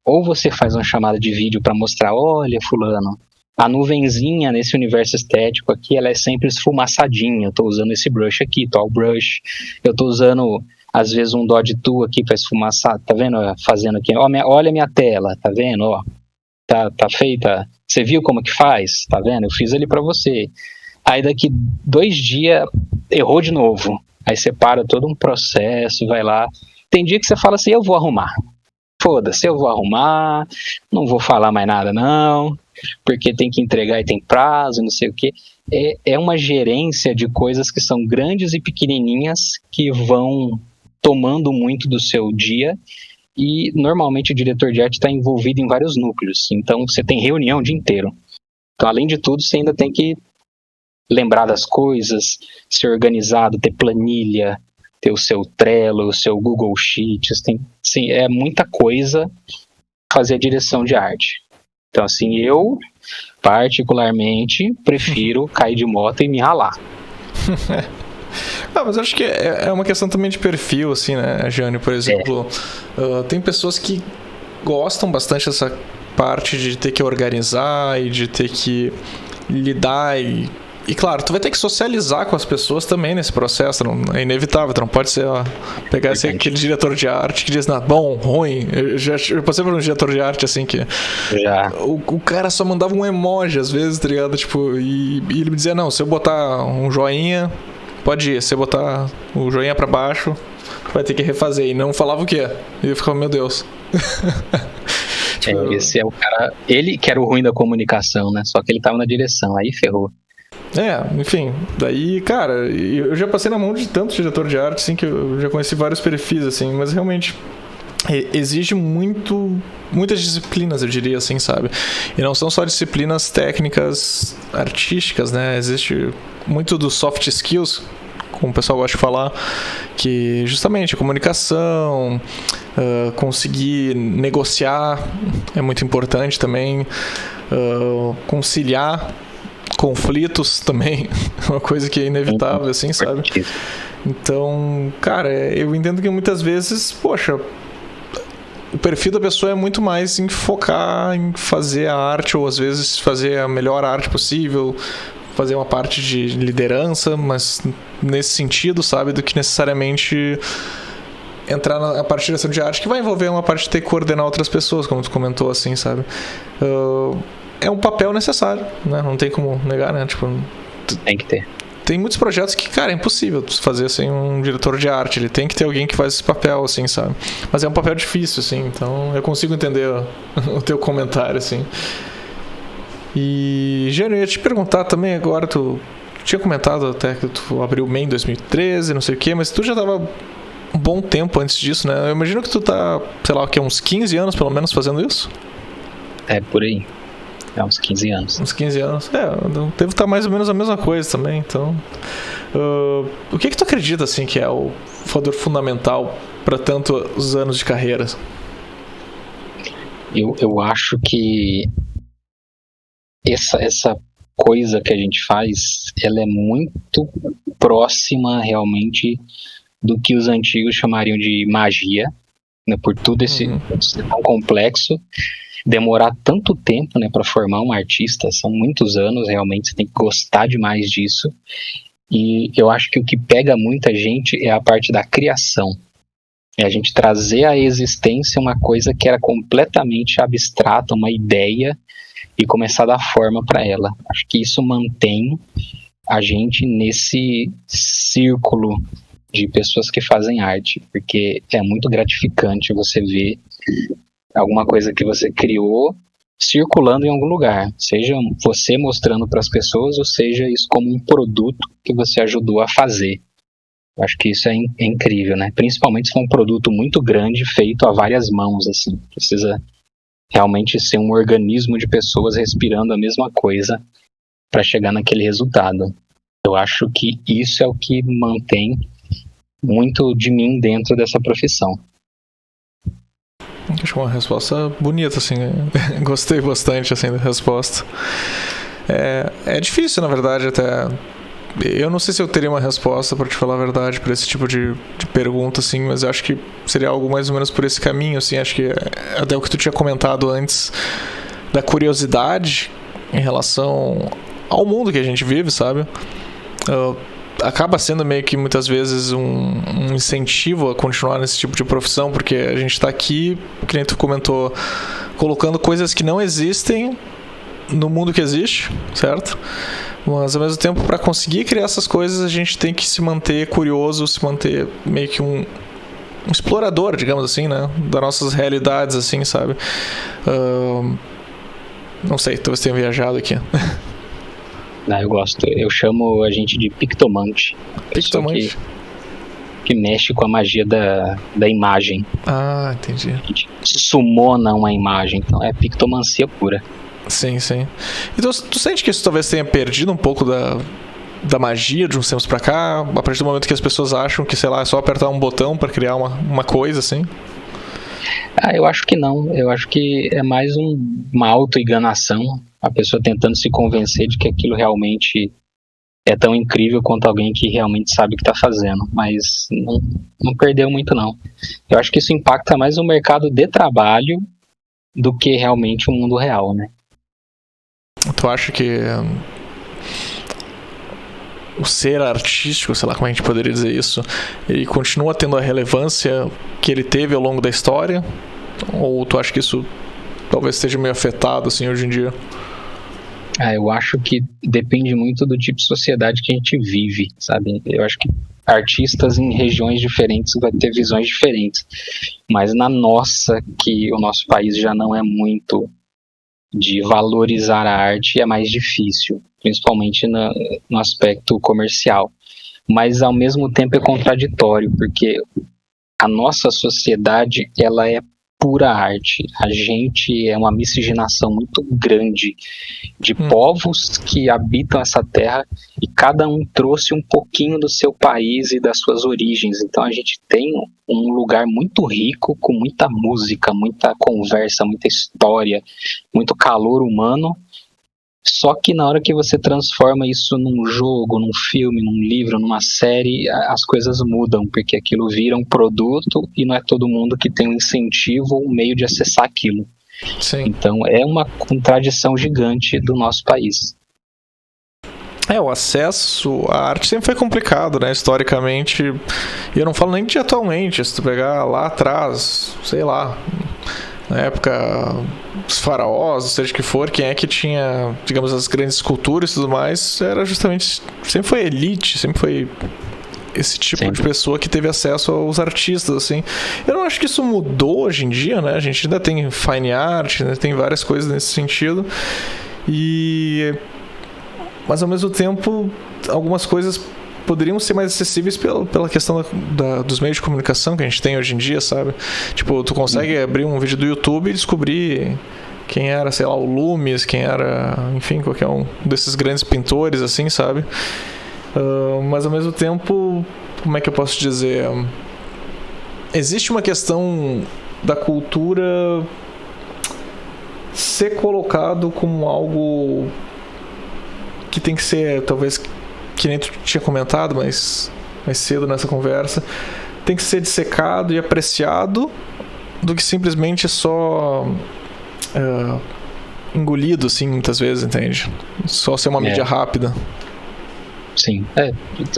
ou você faz uma chamada de vídeo pra mostrar, olha, fulano, a nuvenzinha nesse universo estético aqui, ela é sempre esfumaçadinha. Eu tô usando esse brush aqui, Tall Brush. Eu tô usando, às vezes, um Dodge Tool aqui pra esfumaçar. Tá vendo? Fazendo aqui. Olha a minha tela, tá vendo? Ó, tá feita. Você viu como que faz? Tá vendo? Eu fiz ali pra você. Aí daqui 2 dias, errou de novo. Aí você para todo um processo, vai lá. Tem dia que você fala assim, eu vou arrumar. Foda-se, eu vou arrumar, não vou falar mais nada não, porque tem que entregar e tem prazo, não sei o quê. É uma gerência de coisas que são grandes e pequenininhas que vão tomando muito do seu dia, e normalmente o diretor de arte está envolvido em vários núcleos, então você tem reunião o dia inteiro. Então, além de tudo, você ainda tem que lembrar das coisas, ser organizado, ter planilha, ter o seu Trello, o seu Google Sheets, é muita coisa fazer a direção de arte. Então, assim, eu particularmente prefiro cair de moto e me ralar. Mas acho que é uma questão também de perfil, assim, né, Jânio? Por exemplo, tem pessoas que gostam bastante dessa parte de ter que organizar e de ter que lidar e claro, tu vai ter que socializar com as pessoas também nesse processo, é inevitável, tu não pode ser, pegar aquele diretor de arte que diz, bom, ruim. Eu passei por um diretor de arte assim que o cara só mandava um emoji às vezes, tá ligado? Tipo, e ele me dizia, não, se eu botar um joinha, pode ir, se eu botar o joinha pra baixo, tu vai ter que refazer, e não falava o quê? E eu ficava, meu Deus. Esse é o cara, ele que era o ruim da comunicação, né? Só que ele tava na direção, aí ferrou. Enfim, daí, cara, eu já passei na mão de tanto diretor de arte, assim, que eu já conheci vários perfis, assim, mas realmente exige muitas disciplinas, eu diria assim, sabe? E não são só disciplinas técnicas artísticas, né? Existe muito dos soft skills, como o pessoal gosta de falar, que justamente a comunicação, conseguir negociar é muito importante também, conciliar conflitos também é uma coisa que é inevitável, assim, sabe? Então, cara, eu entendo que muitas vezes, poxa, o perfil da pessoa é muito mais em focar em fazer a arte, ou às vezes fazer a melhor arte possível, fazer uma parte de liderança, mas nesse sentido, sabe, do que necessariamente entrar na parte de direção de arte, que vai envolver uma parte de ter que coordenar outras pessoas, como tu comentou, assim, sabe? É um papel necessário, né? Não tem como negar, né? Tipo, tem que ter. Tem muitos projetos que, cara, é impossível fazer sem um diretor de arte. Ele tem que ter alguém que faz esse papel, assim, sabe? Mas é um papel difícil, assim. Então eu consigo entender o teu comentário, assim. E, Jânio, eu ia te perguntar também agora, tu tinha comentado até que tu abriu o MEI em 2013, não sei o quê, mas tu já tava um bom tempo antes disso, né? Eu imagino que tu tá, sei lá, o quê, uns 15 anos pelo menos fazendo isso? É, por aí. É uns 15 anos. Uns 15 anos. Deve estar mais ou menos a mesma coisa também, então... o que tu acredita, assim, que é o fator fundamental para tantos anos de carreira? Eu acho que essa coisa que a gente faz, ela é muito próxima, realmente, do que os antigos chamariam de magia, né? Por tudo esse ser tão complexo, demorar tanto tempo, né, para formar um artista, são muitos anos, realmente, você tem que gostar demais disso. E eu acho que o que pega muita gente é a parte da criação. É a gente trazer à existência uma coisa que era completamente abstrata, uma ideia, e começar a dar forma para ela. Acho que isso mantém a gente nesse círculo de pessoas que fazem arte, porque é muito gratificante você ver alguma coisa que você criou circulando em algum lugar, seja você mostrando para as pessoas, ou seja isso como um produto que você ajudou a fazer. Eu acho que isso é incrível, né? Principalmente se for um produto muito grande, feito a várias mãos, assim. Precisa realmente ser um organismo de pessoas respirando a mesma coisa para chegar naquele resultado. Eu acho que isso é o que mantém muito de mim dentro dessa profissão. Acho uma resposta bonita, assim. Gostei bastante, assim, da resposta. É difícil, na verdade, até... Eu não sei se eu teria uma resposta, para te falar a verdade, para esse tipo de pergunta, assim, mas eu acho que seria algo mais ou menos por esse caminho, assim. Acho que até o que tu tinha comentado antes, da curiosidade em relação ao mundo que a gente vive, sabe? Acaba sendo meio que muitas vezes um incentivo a continuar nesse tipo de profissão, porque a gente está aqui, que nem tu comentou, colocando coisas que não existem no mundo que existe, certo? Mas ao mesmo tempo, para conseguir criar essas coisas, a gente tem que se manter curioso, se manter meio que um explorador, digamos assim, né? Das nossas realidades, assim, sabe? Não sei, talvez tenha viajado aqui. Não, eu gosto. Eu chamo a gente de pictomante. Pictomante? Que mexe com a magia da imagem. Ah, entendi. A gente sumona uma imagem, então é pictomancia pura. Sim, sim. Então, tu sente que isso talvez tenha perdido um pouco da magia de uns tempos pra cá, a partir do momento que as pessoas acham que, sei lá, é só apertar um botão pra criar uma coisa, assim? Eu acho que não. Eu acho que é mais uma autoenganação, a pessoa tentando se convencer de que aquilo realmente é tão incrível quanto alguém que realmente sabe o que está fazendo, mas não perdeu muito, não. Eu acho que isso impacta mais o mercado de trabalho do que realmente o mundo real, né? Tu acha que o ser artístico, sei lá como a gente poderia dizer isso, ele continua tendo a relevância que ele teve ao longo da história? Ou tu acha que isso talvez esteja meio afetado assim hoje em dia? Eu acho que depende muito do tipo de sociedade que a gente vive, sabe? Eu acho que artistas em regiões diferentes vão ter visões diferentes, mas na nossa, que o nosso país já não é muito de valorizar a arte, é mais difícil. principalmente no aspecto comercial. Mas ao mesmo tempo é contraditório, porque a nossa sociedade, ela é pura arte. A gente é uma miscigenação muito grande de povos que habitam essa terra e cada um trouxe um pouquinho do seu país e das suas origens. Então a gente tem um lugar muito rico, com muita música, muita conversa, muita história, muito calor humano. Só que na hora que você transforma isso num jogo, num filme, num livro, numa série, as coisas mudam, porque aquilo vira um produto e não é todo mundo que tem um incentivo ou um meio de acessar aquilo. Sim. Então é uma contradição gigante do nosso país. O acesso à arte sempre foi complicado, né, historicamente. E eu não falo nem de atualmente, se tu pegar lá atrás, sei lá, na época, os faraós, seja o que for, quem é que tinha, digamos, as grandes esculturas e tudo mais, era justamente, sempre foi elite, sempre foi esse tipo de pessoa que teve acesso aos artistas, assim. Eu não acho que isso mudou hoje em dia, né, a gente ainda tem fine art, né? Tem várias coisas nesse sentido, mas ao mesmo tempo, algumas coisas poderiam ser mais acessíveis pela questão dos meios de comunicação que a gente tem hoje em dia, sabe? Tipo, tu consegue abrir um vídeo do YouTube e descobrir quem era, sei lá, o Loomis, quem era, enfim, qualquer um desses grandes pintores, assim, sabe? Mas ao mesmo tempo, como é que eu posso dizer? Existe uma questão da cultura ser colocado como algo que tem que ser, talvez, que nem tu tinha comentado mais cedo nessa conversa, tem que ser dissecado e apreciado do que simplesmente só engolido, assim, muitas vezes, entende? Só ser uma mídia rápida. Sim,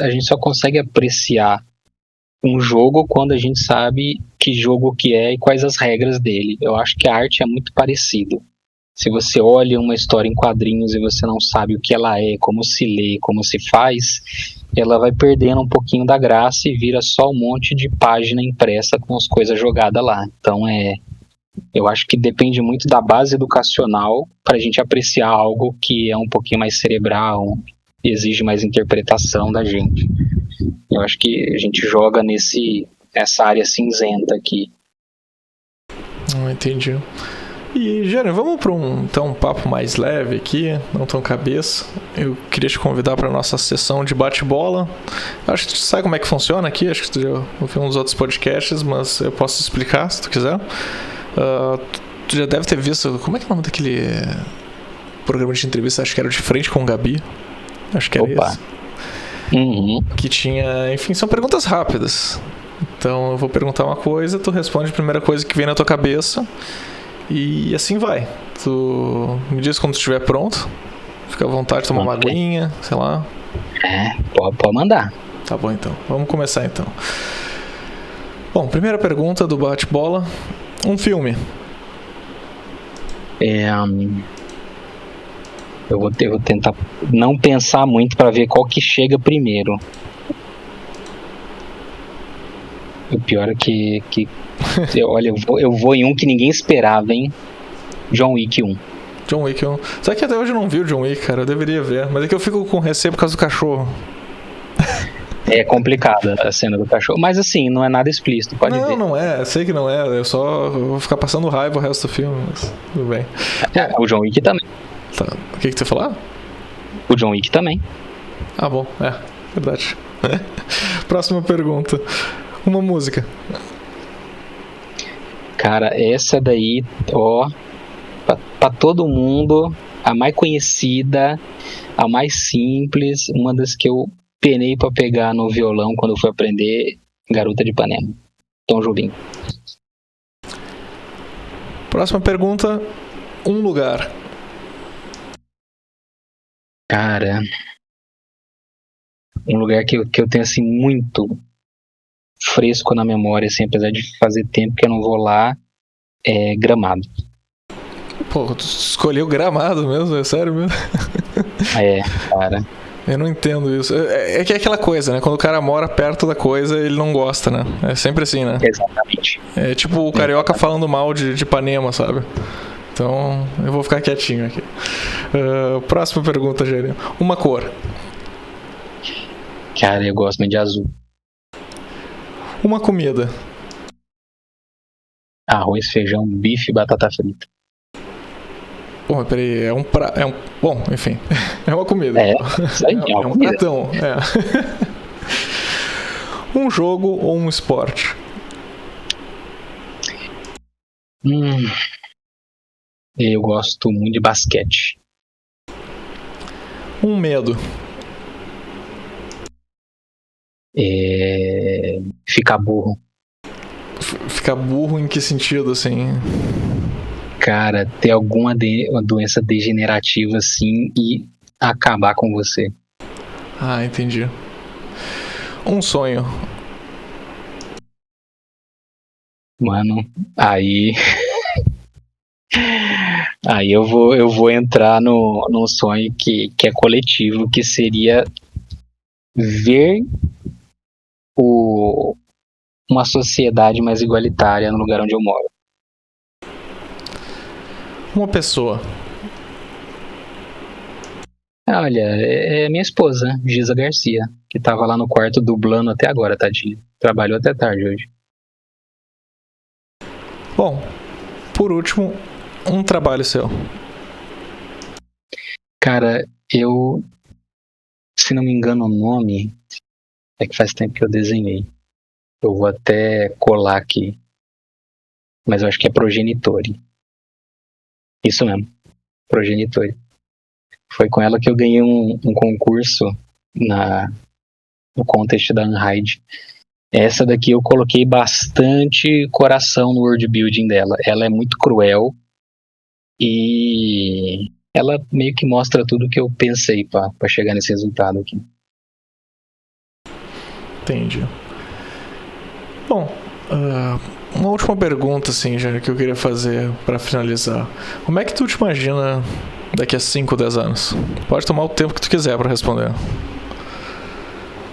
a gente só consegue apreciar um jogo quando a gente sabe que jogo que é e quais as regras dele. Eu acho que a arte é muito parecido. Se você olha uma história em quadrinhos e você não sabe o que ela é, como se lê, como se faz, ela vai perdendo um pouquinho da graça e vira só um monte de página impressa com as coisas jogadas lá. Então eu acho que depende muito da base educacional para a gente apreciar algo que é um pouquinho mais cerebral e exige mais interpretação da gente. Eu acho que a gente joga nessa área cinzenta aqui. Entendi. E, Jânio, vamos para um papo mais leve aqui, não tão cabeça. Eu queria te convidar para a nossa sessão de bate-bola. Acho que tu sabe como é que funciona aqui, acho que tu já ouviu uns outros podcasts, mas eu posso explicar se tu quiser. Tu já deve ter visto, como é que é o nome daquele programa de entrevista? Acho que era De Frente com o Gabi. Acho que era esse. Uhum. Que tinha, enfim, são perguntas rápidas. Então eu vou perguntar uma coisa, tu responde a primeira coisa que vem na tua cabeça. E assim vai. Tu me diz quando tu estiver pronto. Fica à vontade de tomar uma aguinha, sei lá. Pode mandar. Tá bom, então. Vamos começar, então. Bom, primeira pergunta do bate-bola. Um filme. Eu vou tentar não pensar muito para ver qual que chega primeiro. O pior é que olha, eu vou em um que ninguém esperava, hein? John Wick 1. John Wick 1. Sabe que até hoje eu não vi o John Wick, cara? Eu deveria ver. Mas é que eu fico com receio por causa do cachorro. É complicada a cena do cachorro. Mas assim, não é nada explícito, pode ver. Não é. Eu sei que não é. Eu vou ficar passando raiva o resto do filme. Mas tudo bem. O John Wick também. Tá. O que tu ia falar? O John Wick também. Ah, bom. Verdade. Próxima pergunta. Uma música. Cara, essa daí, pra todo mundo, a mais conhecida, a mais simples, uma das que eu penei pra pegar no violão quando eu fui aprender, Garota de Ipanema, Tom Jobim. Próxima pergunta. Um lugar. Cara, um lugar que eu tenho assim muito fresco na memória, assim, apesar de fazer tempo que eu não vou lá, é Gramado. Pô, tu escolheu Gramado mesmo? É sério mesmo? Cara. Eu não entendo isso. É que é aquela coisa, né? Quando o cara mora perto da coisa, ele não gosta, né? É sempre assim, né? Exatamente. É tipo o carioca falando mal de Ipanema, sabe? Então, eu vou ficar quietinho aqui. Próxima pergunta, Gênio. Uma cor. Cara, eu gosto muito de azul. Uma comida. Arroz, feijão, bife e batata frita. Bom, peraí, bom, enfim, é uma comida. Isso aí, é uma comida. Pratão, Um jogo ou um esporte? Eu gosto muito de basquete. Um medo? Ficar burro. Ficar burro em que sentido, assim? Cara, ter alguma uma doença degenerativa assim e acabar com você. Ah, entendi. Um sonho? Mano, aí eu vou entrar num sonho que é coletivo, que seria ver uma sociedade mais igualitária no lugar onde eu moro. Uma pessoa? Olha, é minha esposa, Giza Garcia, que tava lá no quarto dublando até agora, tadinha. Trabalhou até tarde hoje. Bom, por último, um trabalho seu. Cara, se não me engano o nome, é que faz tempo que eu desenhei. Eu vou até colar aqui. Mas eu acho que é Progenitore. Isso mesmo, Progenitore. Foi com ela que eu ganhei um concurso no contest da Unhide. Essa daqui eu coloquei bastante coração no world building dela. Ela é muito cruel e ela meio que mostra tudo que eu pensei pra chegar nesse resultado aqui. Entendi. Bom, uma última pergunta, assim, já que eu queria fazer pra finalizar. Como é que tu te imagina daqui a 5, 10 anos? Pode tomar o tempo que tu quiser pra responder.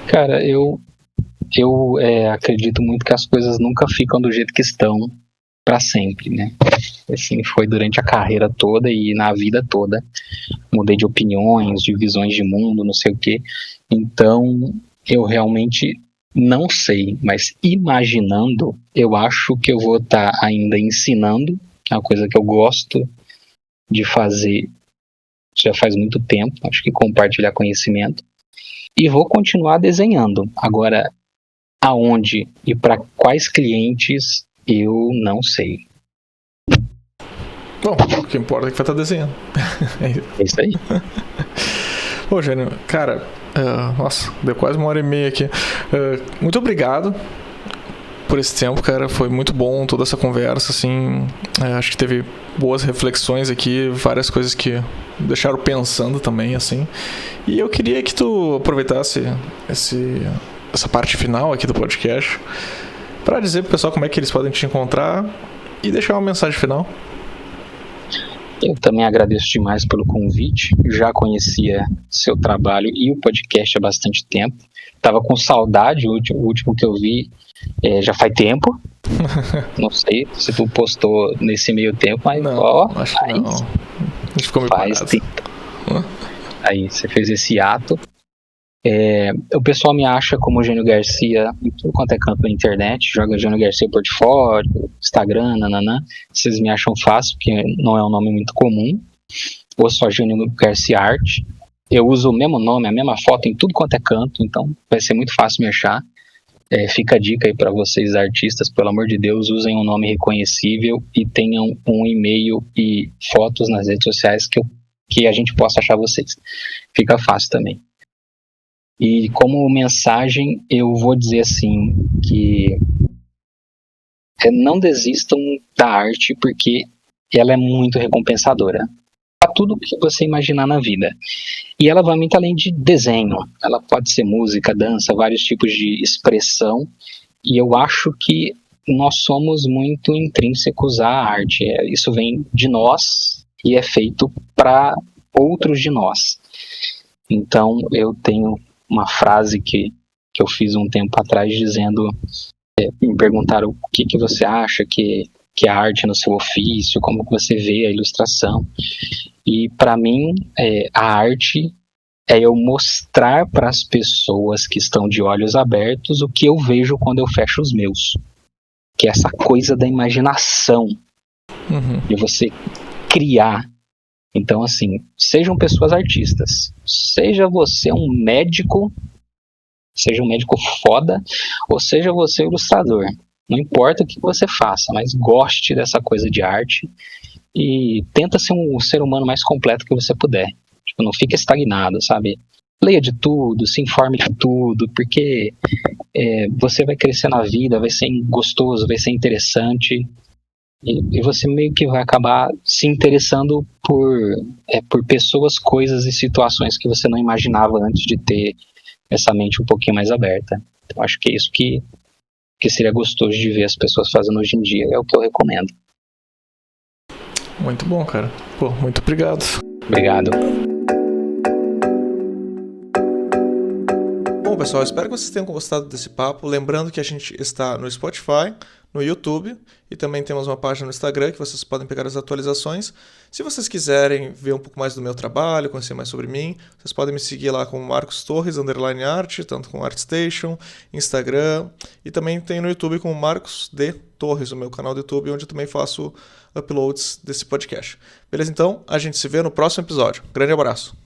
Cara, eu acredito muito que as coisas nunca ficam do jeito que estão pra sempre, né? Assim, foi durante a carreira toda e na vida toda. Mudei de opiniões, de visões de mundo, não sei o quê. Então, eu realmente não sei, mas imaginando, eu acho que eu vou estar ainda ensinando, é uma coisa que eu gosto de fazer já faz muito tempo, acho que compartilhar conhecimento, e vou continuar desenhando. Agora, aonde e para quais clientes, eu não sei. Bom, o que importa é que vai estar desenhando. É isso aí. Ô, Gênio, cara, nossa, deu quase 1h30 aqui. Muito obrigado por esse tempo, cara. Foi muito bom toda essa conversa, assim. Acho que teve boas reflexões aqui, várias coisas que deixaram pensando também, assim. E eu queria que tu aproveitasse essa parte final aqui do podcast para dizer pro pessoal como é que eles podem te encontrar e deixar uma mensagem final. Eu também agradeço demais pelo convite. Já conhecia seu trabalho e o podcast há bastante tempo. Tava com saudade, o último que eu vi já faz tempo. Não sei se tu postou nesse meio tempo, mas não, acho que não. A gente ficou meio faz parado. tempo. Aí você fez esse ato. O pessoal me acha como Gênio Garcia em tudo quanto é canto na internet. Joga Gênio Garcia Portfólio, Instagram, nananã. Vocês me acham fácil, porque não é um nome muito comum. Ou só Gênio Garcia Arte. Eu uso o mesmo nome, a mesma foto em tudo quanto é canto, então vai ser muito fácil me achar. Fica a dica aí para vocês artistas, pelo amor de Deus, usem um nome reconhecível e tenham um e-mail e fotos nas redes sociais que a gente possa achar vocês. Fica fácil também. E como mensagem, eu vou dizer assim, que não desistam da arte, porque ela é muito recompensadora. Para tudo que você imaginar na vida. E ela vai muito além de desenho. Ela pode ser música, dança, vários tipos de expressão. E eu acho que nós somos muito intrínsecos à arte. Isso vem de nós e é feito para outros de nós. Então, eu tenho uma frase que eu fiz um tempo atrás dizendo, me perguntaram o que você acha que é arte no seu ofício, como que você vê a ilustração. E para mim, a arte é eu mostrar para as pessoas que estão de olhos abertos o que eu vejo quando eu fecho os meus. Que é essa coisa da imaginação, de você criar. Então, assim, sejam pessoas artistas. Seja você um médico foda, ou seja você um ilustrador. Não importa o que você faça, mas goste dessa coisa de arte e tenta ser um ser humano mais completo que você puder. Tipo, não fica estagnado, sabe? Leia de tudo, se informe de tudo, porque você vai crescer na vida, vai ser gostoso, vai ser interessante, e você meio que vai acabar se interessando por pessoas, coisas e situações que você não imaginava antes de ter essa mente um pouquinho mais aberta. Então acho que é isso que seria gostoso de ver as pessoas fazendo hoje em dia, é o que eu recomendo. Muito bom, cara. Pô, muito obrigado. Obrigado. Bom, pessoal, espero que vocês tenham gostado desse papo. Lembrando que a gente está no Spotify, no YouTube e também temos uma página no Instagram que vocês podem pegar as atualizações. Se vocês quiserem ver um pouco mais do meu trabalho, conhecer mais sobre mim, vocês podem me seguir lá com Marcos Torres, _art, tanto com ArtStation, Instagram, e também tem no YouTube com Marcos D. Torres, o meu canal do YouTube, onde eu também faço uploads desse podcast. Beleza? Então, a gente se vê no próximo episódio. Grande abraço!